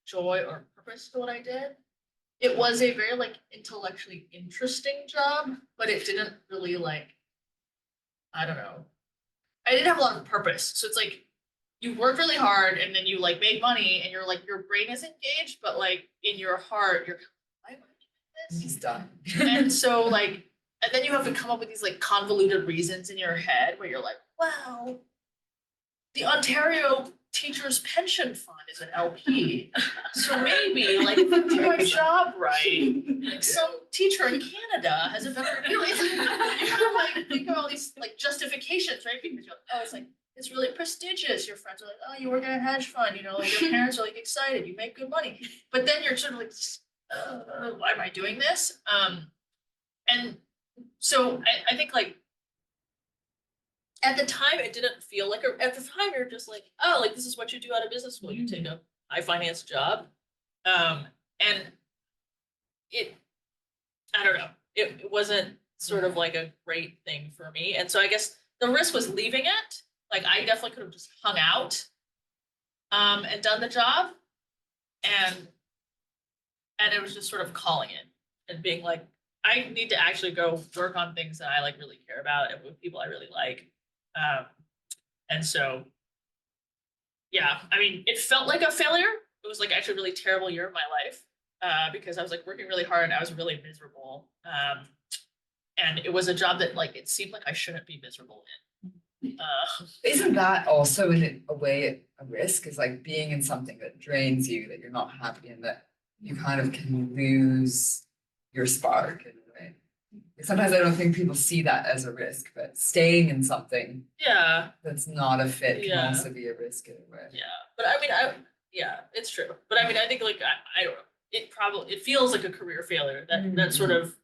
Speaker 2: joy or purpose to what I did. It was a very like intellectually interesting job, but it didn't really I don't know. I didn't have a lot of purpose. So it's like you work really hard and then you like make money and you're like your brain is engaged, but like in your heart, you're why am I doing this?
Speaker 1: He's done.
Speaker 2: And so and then you have to come up with these like convoluted reasons in your head where you're like, wow, the Ontario Teachers Pension Fund is an LP. So maybe like if I do my job right, like some teacher in Canada has a better you kind of like think of all these like justifications, right? Because you're like, oh, it's like it's really prestigious. Your friends are like, oh, you work at a hedge fund, like your parents are like excited, you make good money. But then you're sort of like, why am I doing this? And so I think like at the time it didn't feel like at the time you're just like, oh, like this is what you do out of business school. You take a high finance job. And I don't know, it wasn't sort of like a great thing for me. And so I guess the risk was leaving it. Like I definitely could have just hung out and done the job. And it was just sort of calling it and being like, I need to actually go work on things that I like really care about and with people I really like. And so, yeah, I mean, it felt like a failure. It was like actually a really terrible year of my life because I was like working really hard and I was really miserable. And it was a job that like, it seemed like I shouldn't be miserable in.
Speaker 1: Isn't that also in a way a risk? Is like being in something that drains you, that you're not happy in, that you kind of can lose your spark in a way. Sometimes I don't think people see that as a risk, but staying in something that's not a fit can also be a risk in a way.
Speaker 2: Yeah, but I mean, it's true. But I mean, I think like I don't know. It feels like a career failure that sort of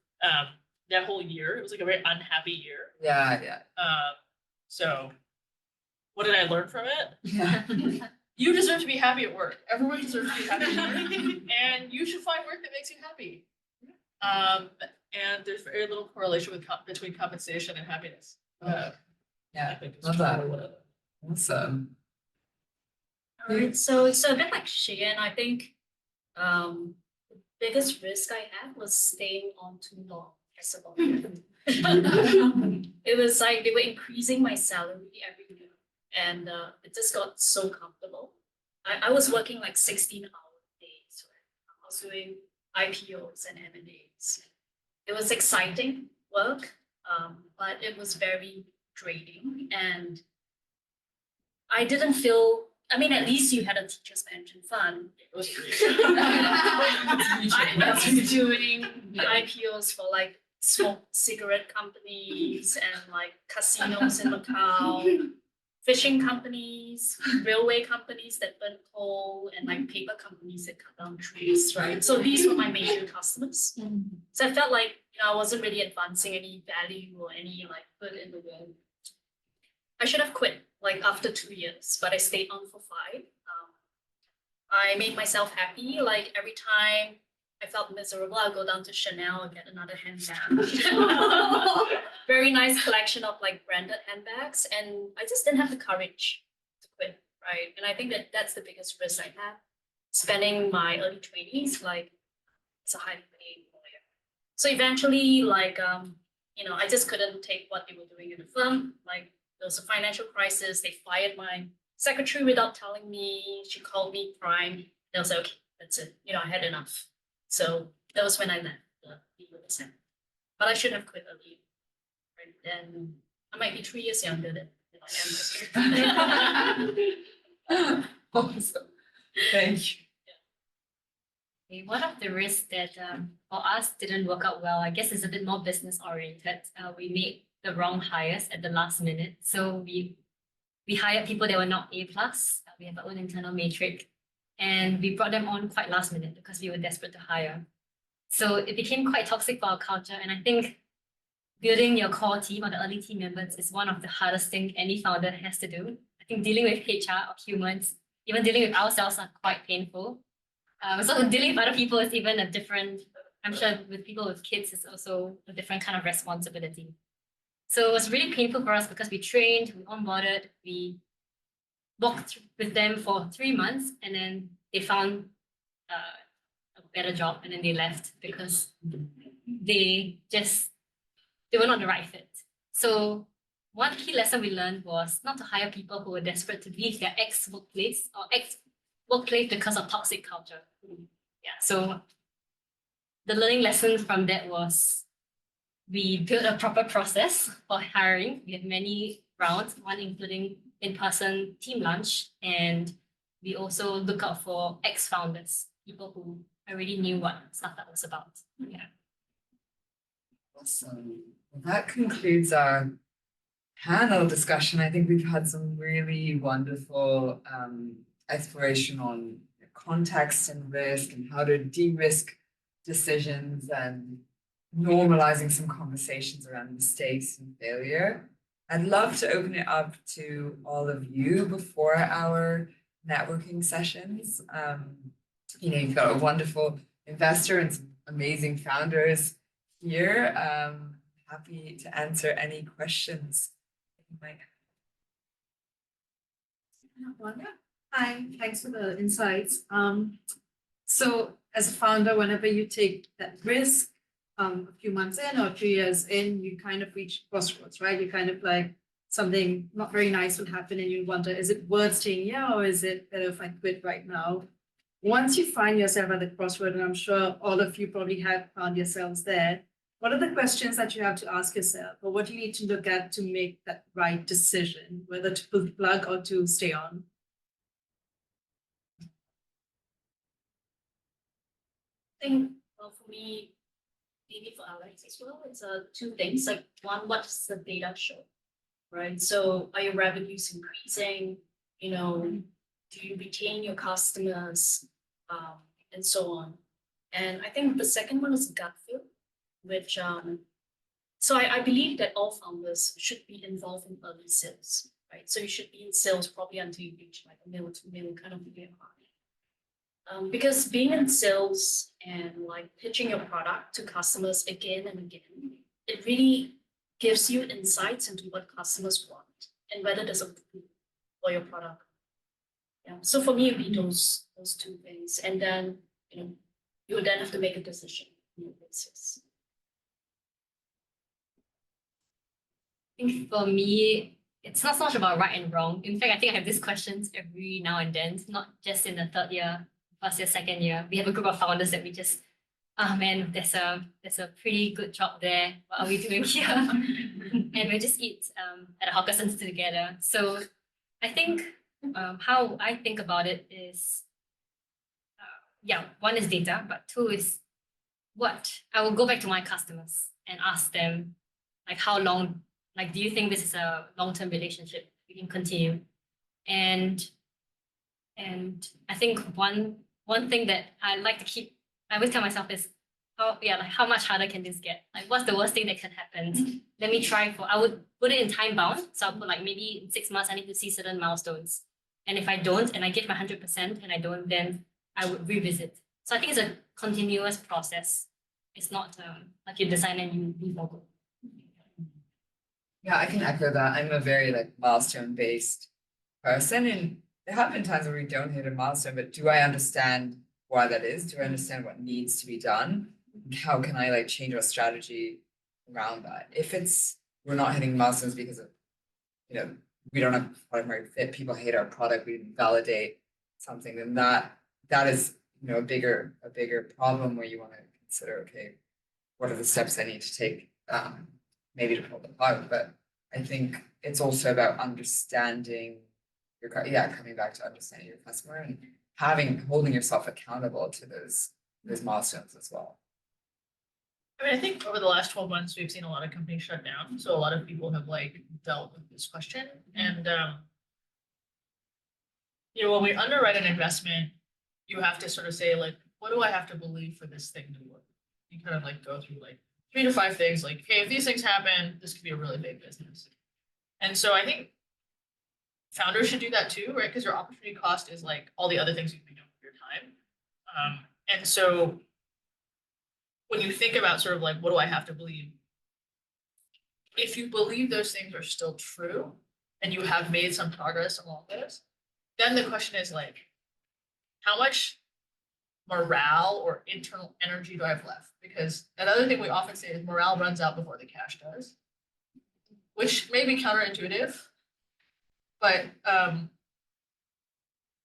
Speaker 2: that whole year. It was like a very unhappy year.
Speaker 1: Yeah.
Speaker 2: So what did I learn from it?
Speaker 1: Yeah.
Speaker 2: You deserve to be happy at work. Everyone deserves to be happy at work. And you should find work that makes you happy. And there's very little correlation between compensation and happiness. I think it's
Speaker 1: love that.
Speaker 2: totally what it is.
Speaker 1: Awesome.
Speaker 3: All right, so it's a bit like Cheyenne. I think the biggest risk I had was staying on too long as a volunteer. It was like they were increasing my salary every year, and it just got so comfortable. I was working like 16-hour days. Right? I was doing IPOs and M&As. It was exciting work, but it was very draining, and I didn't feel I mean, at least you had a teacher's pension fund. I was doing IPOs for like smoke cigarette companies and like casinos in Macau, fishing companies, railway companies that burn coal, and like paper companies that cut down trees, right? So these were my major customers. So I felt like, you know, I wasn't really advancing any value or any like good in the world. I should have quit like after 2 years, but I stayed on for 5. I made myself happy. Like every time I felt miserable, I'll go down to Chanel and get another handbag. Very nice collection of like branded handbags. And I just didn't have the courage to quit, right? And I think that that's the biggest risk I had. Spending my early 20s, like as a highly paid lawyer. So eventually, like, you know, I just couldn't take what they were doing in the firm. Like there was a financial crisis. They fired my secretary without telling me. She called me prime. And I was like, okay, that's it. You know, I had enough. So that was when I left the legal assembly. But I should have quit early. Right? Then I might be 3 years younger than I am.
Speaker 1: Awesome. Thank you.
Speaker 4: Okay, one of the risks that for us didn't work out well, I guess, is a bit more business oriented. We made the wrong hires at the last minute. So we hired people that were not A+. We have our own internal matrix. And we brought them on quite last minute because we were desperate to hire. So it became quite toxic for our culture. And I think building your core team or the early team members is one of the hardest things any founder has to do. I think dealing with HR or humans, even dealing with ourselves are quite painful. So dealing with other people is even a different, I'm sure with people with kids, it's also a different kind of responsibility. So it was really painful for us because we trained, we onboarded, we worked with them for 3 months, and then they found a better job, and then they left because they were not the right fit. So one key lesson we learned was not to hire people who were desperate to leave their ex-workplace or ex-workplace because of toxic culture. Yeah. So the learning lesson from that was we built a proper process for hiring. We had many rounds, one including in-person team lunch, and we also look out for ex-founders, people who already knew what startup was about. Yeah.
Speaker 1: Awesome. Well, that concludes our panel discussion. I think we've had some really wonderful exploration on context and risk and how to de-risk decisions and normalizing some conversations around mistakes and failure. I'd love to open it up to all of you before our networking sessions. You know, you've got a wonderful investor and some amazing founders here. Happy to answer any questions that you might
Speaker 5: Yolanda? Hi, thanks for the insights. So as a founder, whenever you take that risk, a few months in or 2 years in, you kind of reach crossroads, right? You kind of like something not very nice will happen and you wonder, is it worth staying here or is it better if I quit right now? Once you find yourself at the crossroad, and I'm sure all of you probably have found yourselves there, what are the questions that you have to ask yourself, or what do you need to look at to make that right decision, whether to pull the plug or to stay on?
Speaker 3: I think, well, for me, maybe for Alex as well, it's 2 things. Like one, what does the data show, right? So are your revenues increasing? You know, do you retain your customers, and so on? And I think the second one is gut feel, which so I believe that all founders should be involved in early sales, right? So you should be in sales probably until you reach like $1 million to $2 million kind of year mark. Because being in sales and like pitching your product to customers again and again, it really gives you insights into what customers want and whether there's a need for your product. Yeah. So for me, it'd be those 2 things, and then you would then have to make a decision on your basis.
Speaker 4: I think for me, it's not so much about right and wrong. In fact, I think I have these questions every now and then, not just in the 3rd year, 1st year, 2nd year. We have a group of founders that we just, oh man, there's a pretty good job there. What are we doing here? And we just eat at a hawker center together. So I think how I think about it is, yeah, one is data, but two is what I will go back to my customers and ask them, like, how long, like, do you think this is a long-term relationship we can continue? And I think one thing that I like to keep, I always tell myself is, like how much harder can this get? Like, what's the worst thing that can happen? Let me try I would put it in time bound. So I'll put like maybe in 6 months, I need to see certain milestones. And if I don't, and I give my 100% and I don't, then I would revisit. So I think it's a continuous process. It's not like you design and you leave or go.
Speaker 1: Yeah, I can echo that. I'm a very like milestone based person, and there have been times where we don't hit a milestone, but do I understand why that is? Do I understand what needs to be done? How can I like change our strategy around that? If it's we're not hitting milestones because of, we don't have product market fit, people hate our product, we didn't validate something, then that is, a bigger problem where you want to consider, okay, what are the steps I need to take, maybe to pull the plug. But I think it's also about understanding coming back to understanding your customer and holding yourself accountable to those milestones as well.
Speaker 2: I mean, I think over the last 12 months, we've seen a lot of companies shut down. So a lot of people have like dealt with this question. And, when we underwrite an investment, you have to sort of say like, what do I have to believe for this thing to work? You kind of like go through like 3 to 5 things like, hey, if these things happen, this could be a really big business. And so I think founders should do that too, right? Because your opportunity cost is like all the other things you can be doing with your time. And so when you think about sort of like, what do I have to believe? If you believe those things are still true and you have made some progress along this, then the question is like, how much morale or internal energy do I have left? Because another thing we often say is morale runs out before the cash does, which may be counterintuitive, but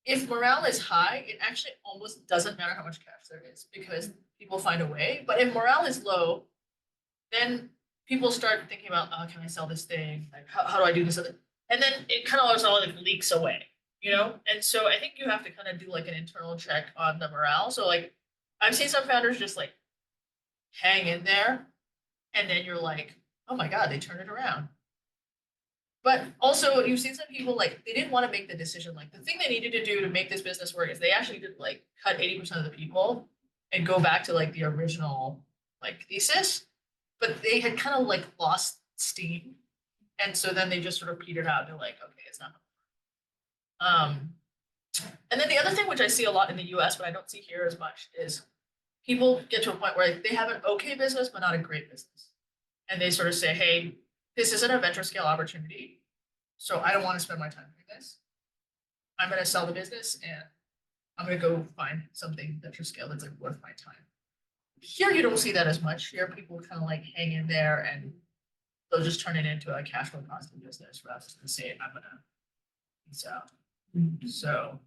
Speaker 2: if morale is high, it actually almost doesn't matter how much cash there is because people find a way. But if morale is low, then people start thinking about, oh, can I sell this thing? Like, how do I do this? And then it kind of all like leaks away, And so I think you have to kind of do like an internal check on the morale. So like, I've seen some founders just like hang in there, and then you're like, oh my God, they turned it around. But also you've seen some people like they didn't want to make the decision. Like the thing they needed to do to make this business work is they actually did like cut 80% of the people and go back to like the original like thesis, but they had kind of like lost steam. And so then they just sort of petered out. They're like, okay, it's not. And then the other thing which I see a lot in the US, but I don't see here as much, is people get to a point where they have an okay business, but not a great business. And they sort of say, hey, this isn't a venture scale opportunity, so I don't want to spend my time doing this. I'm going to sell the business and I'm going to go find something venture scale that's like worth my time. Here, you don't see that as much. Here, people kind of like hang in there and they'll just turn it into a cash flow positive business rather than say, I'm going to peace out. So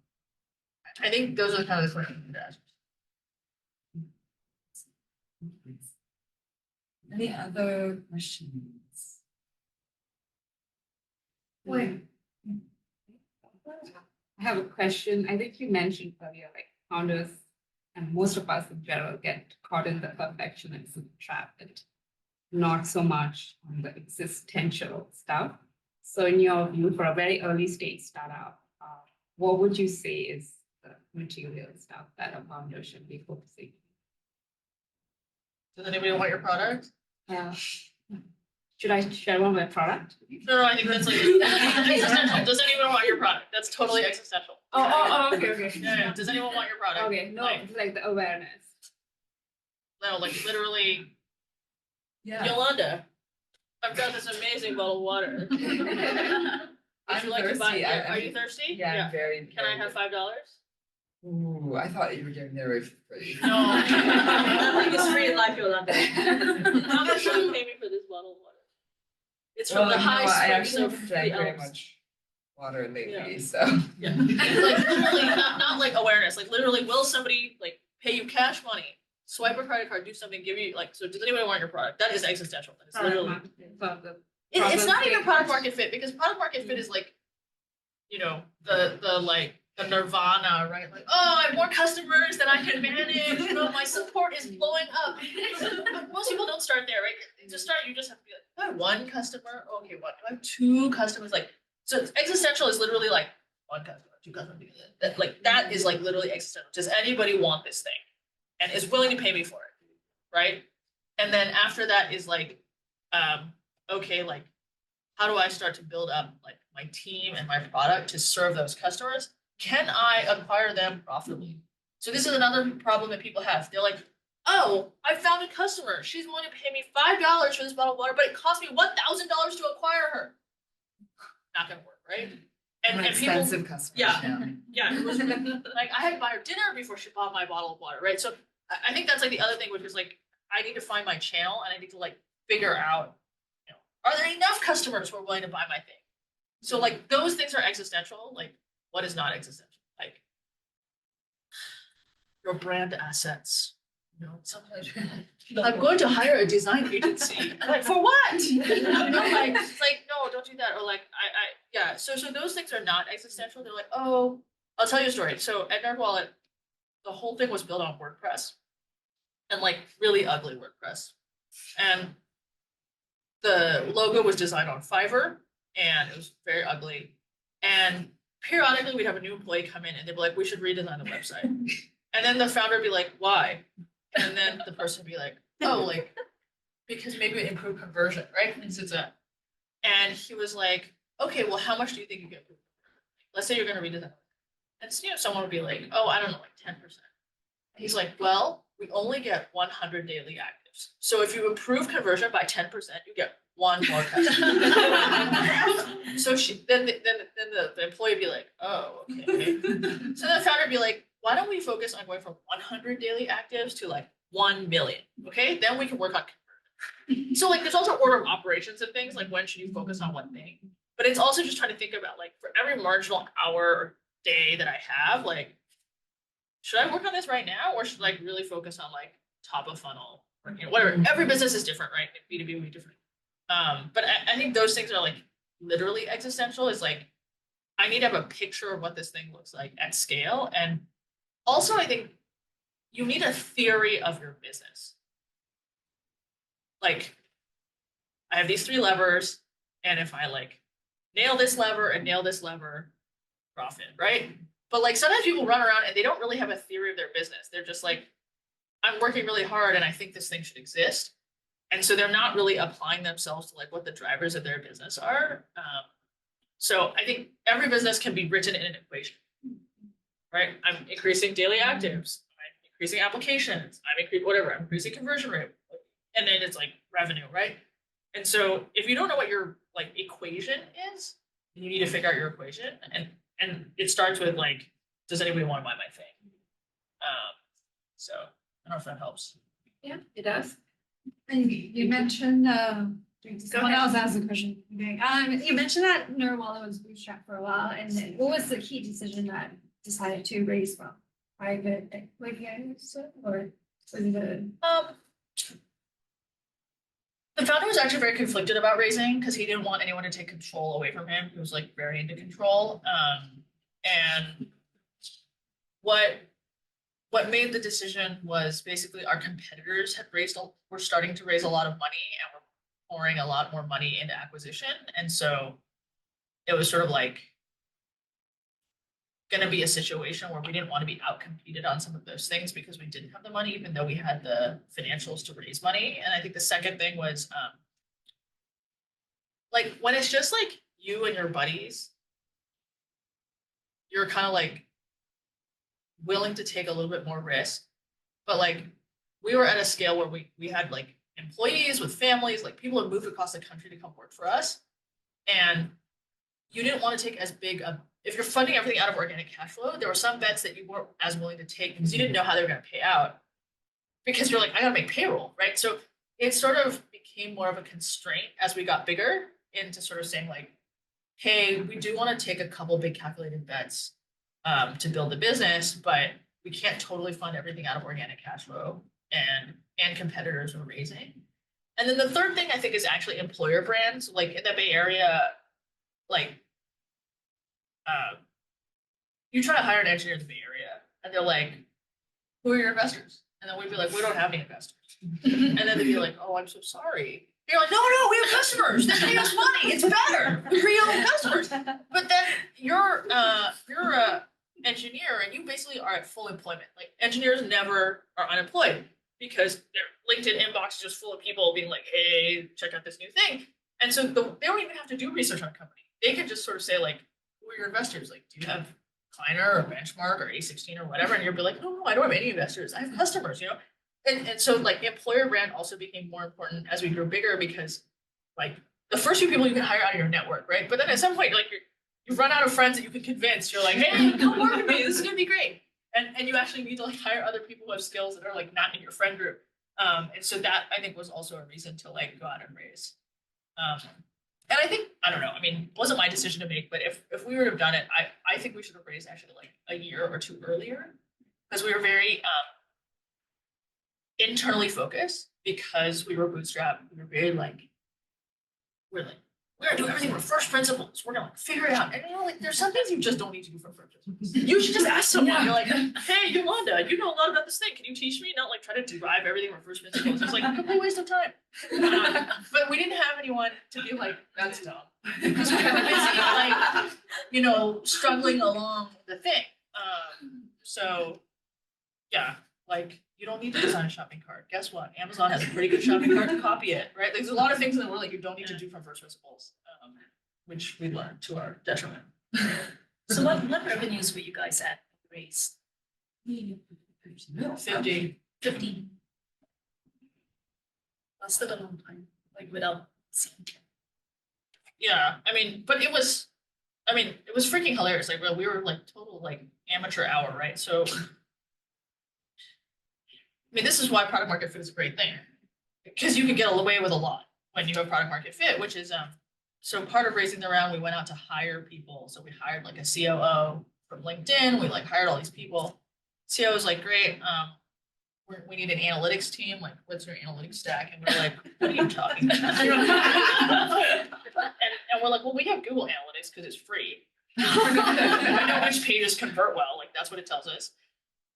Speaker 2: I think those are kind of the questions to ask.
Speaker 1: Any other questions?
Speaker 5: Wait. I have a question. I think you mentioned earlier, like founders and most of us in general get caught in the perfectionism trap and not so much on the existential stuff. So in your view, for a very early stage startup, what would you say is the material stuff that a founder should be focusing
Speaker 2: Does anybody want your product?
Speaker 5: on? Should I share one with product?
Speaker 2: No, I think that's like existential. Does anyone want your product? That's totally existential.
Speaker 5: Okay.
Speaker 2: Yeah. Does anyone want your product?
Speaker 5: Okay, no, like the awareness.
Speaker 2: No, like literally,
Speaker 1: Yeah.
Speaker 2: Yolanda, I've got this amazing bottle of water. Would
Speaker 1: I'm
Speaker 2: you like to buy?
Speaker 1: thirsty.
Speaker 2: Yeah. Are you thirsty?
Speaker 1: Yeah, I'm very.
Speaker 2: Can I have $5?
Speaker 1: Ooh, I thought you were giving it away for free.
Speaker 2: No.
Speaker 3: Nothing is free in life, Yolanda.
Speaker 2: How much will you pay me for this bottle of water? It's from the high
Speaker 1: I
Speaker 2: springs
Speaker 1: actually
Speaker 2: of
Speaker 1: have
Speaker 2: the
Speaker 1: drank very
Speaker 2: Alps.
Speaker 1: much water lately,
Speaker 2: Yeah.
Speaker 1: so.
Speaker 2: Yeah. It's like literally not like awareness. Like literally, will somebody like pay you cash money, swipe a credit card, do something, give you like? So does anybody want your product? That is existential. That is literally. It's not even product market fit because product market fit is like you know, the nirvana, right? Like, oh, I have more customers than I can manage, you know, my support is blowing up. But most people don't start there, right? To start, you just have to be like, do I have one customer? Okay, what? Do I have two customers? Like, so existential is literally like one customer, two customers. That is like literally existential. Does anybody want this thing? And is willing to pay me for it, right? And then after that is like, okay, like, how do I start to build up like my team and my product to serve those customers? Can I acquire them profitably? So this is another problem that people have. They're like, oh, I found a customer. She's willing to pay me $5 for this bottle of water, but it cost me $1,000 to acquire her. Not gonna work, right?
Speaker 1: An
Speaker 2: And people,
Speaker 1: expensive customer.
Speaker 2: yeah, it was like I had to buy her dinner before she bought my bottle of water, right? So I think that's like the other thing, which is like I need to find my channel and I need to like figure out, you know, are there enough customers who are willing to buy my thing? So like those things are existential. Like what is not existential? Like your brand assets. You know, sometimes I'm going to hire a design agency. Like for what? You know, like no, don't do that. Or like yeah. So those things are not existential. They're like, oh, I'll tell you a story. So at NerdWallet, the whole thing was built on WordPress, and like really ugly WordPress, and the logo was designed on Fiverr, and it was very ugly. And periodically, we'd have a new employee come in, and they'd be like, "We should redesign the website." And then the founder would be like, "Why?" And then the person would be like, "Oh, like because maybe it improved conversion, right?" And he was like, "Okay, well, how much do you think you get? Let's say you're going to redesign." And you know, someone would be like, "Oh, I don't know, like 10%." He's like, "Well, we only get 100 daily actives. So if you improve conversion by 10%, you get one more customer." So then the employee would be like, "Oh, okay." So the founder would be like, "Why don't we focus on going from 100 daily actives to like 1 million? Okay, then we can work on conversion." So like there's also order of operations and things like when should you focus on one thing, but it's also just trying to think about like for every marginal hour or day that I have, like should I work on this right now or should I like really focus on like top of funnel or you know whatever. Every business is different, right? B2B will be different. But I think those things are like literally existential. Is like I need to have a picture of what this thing looks like at scale, and also I think you need a theory of your business. Like I have these 3 levers, and if I like nail this lever and nail this lever, profit, right? But like sometimes people run around and they don't really have a theory of their business. They're just like, I'm working really hard and I think this thing should exist. And so they're not really applying themselves to like what the drivers of their business are. So I think every business can be written in an equation, right? I'm increasing daily actives, I'm increasing applications, I'm increasing conversion rate. And then it's like revenue, right? And so if you don't know what your like equation is, you need to figure out your equation. And it starts with like, does anybody want to buy my thing? So I don't know if that helps.
Speaker 5: Yeah, it does.
Speaker 6: And you mentioned, someone
Speaker 2: ahead.
Speaker 6: else asked a question. Okay. You mentioned that NerdWallet was bootstrapped for a while, and then what was the key decision that decided to raise from private equity, or was it a?
Speaker 2: The founder was actually very conflicted about raising because he didn't want anyone to take control away from him. He was like very into control. And what made the decision was basically our competitors had were starting to raise a lot of money and were pouring a lot more money into acquisition. And so it was sort of like going to be a situation where we didn't want to be outcompeted on some of those things because we didn't have the money, even though we had the financials to raise money. And I think the second thing was like when it's just like you and your buddies, you're kind of like willing to take a little bit more risk. But like we were at a scale where we had like employees with families, like people had moved across the country to come work for us. And you didn't want to take as big a, if you're funding everything out of organic cash flow, there were some bets that you weren't as willing to take because you didn't know how they were going to pay out because you're like, I got to make payroll, right? So it sort of became more of a constraint as we got bigger into sort of saying like, hey, we do want to take a couple big calculated bets to build the business, but we can't totally fund everything out of organic cash flow and competitors are raising. And then the third thing I think is actually employer brands. Like in the Bay Area, like you try to hire an engineer in the Bay Area, and they're like, "Who are your investors?" And then we'd be like, "We don't have any investors." And then they'd be like, "Oh, I'm so sorry." You're like, "No, we have customers. They're paying us money. It's better. We bring on customers." But then you're a engineer, and you basically are at full employment. Like engineers never are unemployed because their LinkedIn inbox is just full of people being like, "Hey, check out this new thing." And so they don't even have to do research on a company. They can just sort of say like, "Who are your investors? Like, do you have Kleiner or Benchmark or A16 or whatever?" And you'll be like, "No, I don't have any investors. I have customers." And so like employer brand also became more important as we grew bigger because like the first few people you can hire out of your network, right? But then at some point, like you run out of friends that you can convince. You're like, "Hey, come work with me. This is gonna be great." And you actually need to like hire other people who have skills that are like not in your friend group. And so that I think was also a reason to like go out and raise. And I think, I don't know, I mean, it wasn't my decision to make, but if we would have done it, I think we should have raised actually like a year or two earlier because we were very internally focused because we were bootstrapped. We were very like, we're gonna do everything from first principles. We're gonna like figure it out. And like there's some things you just don't need to do from first principles. You should just ask someone. You're like, "Hey, Yolanda, you know a lot about this thing. Can you teach me?" Not like try to derive everything from first principles. It's like a complete waste of time. But we didn't have anyone to be like, "That's dumb," because we were busy like, struggling along the thing. So yeah, like you don't need to design a shopping cart. Guess what? Amazon has a pretty good shopping cart to copy it, right? There's a lot of things in the world that you don't need to do from first principles, which we learned to our detriment.
Speaker 3: So what revenues were you guys at raised?
Speaker 2: 50.
Speaker 3: 50. Lasted a long time, like without seeing.
Speaker 2: Yeah, I mean, but it was freaking hilarious. Like we were like total like amateur hour, right? So I mean, this is why product market fit is a great thing because you can get away with a lot when you have product market fit, which is so part of raising the round, we went out to hire people. So we hired like a COO from LinkedIn. We like hired all these people. COO was like, "Great, we need an analytics team. Like, what's your analytics stack?" And we're like, "What are you talking about?" and we're like, "Well, we have Google Analytics because it's free. I know which pages convert well. Like that's what it tells us."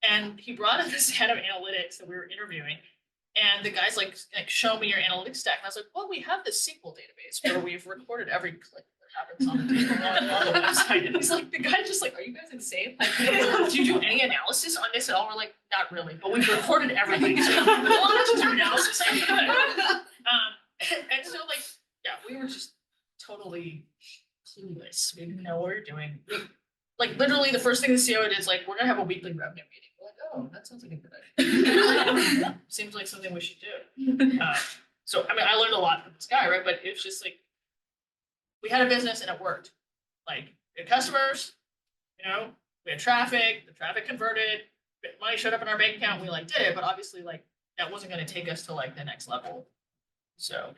Speaker 2: And he brought in this head of analytics that we were interviewing. And the guy's like, "Show me your analytics stack." And I was like, "Well, we have this SQL database where we've recorded every click that happens on the table on the website." And he's like, the guy's just like, "Are you guys insane? Like, do you do any analysis on this at all?" We're like, "Not really, but we've recorded everything. So a lot of just analysis." And so like, yeah, we were just totally clueless. We didn't know what we were doing. Like literally the first thing the CEO did is like, "We're gonna have a weekly revenue meeting." We're like, "Oh, that sounds like a good idea." Seems like something we should do. So I mean, I learned a lot from this guy, right? But it's just like we had a business and it worked. Like we had customers, we had traffic. The traffic converted. Money showed up in our bank account. We like did it, but obviously like that wasn't going to take us to like the next level. So.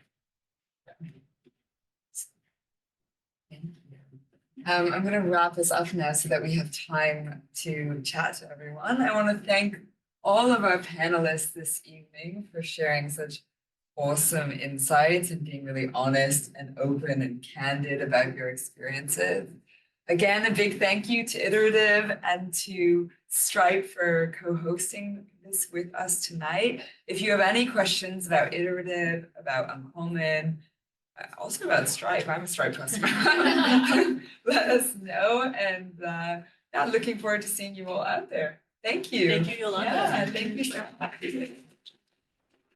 Speaker 1: I'm going to wrap this up now so that we have time to chat to everyone. I want to thank all of our panelists this evening for sharing such awesome insights and being really honest and open and candid about your experiences. Again, a big thank you to Iterative and to Stripe for co-hosting this with us tonight. If you have any questions about Iterative, about Uncommon, also about Stripe, I'm a Stripe customer, let us know. And looking forward to seeing you all out there. Thank you.
Speaker 2: Thank you, Yolanda.
Speaker 1: Yeah, thank you so much.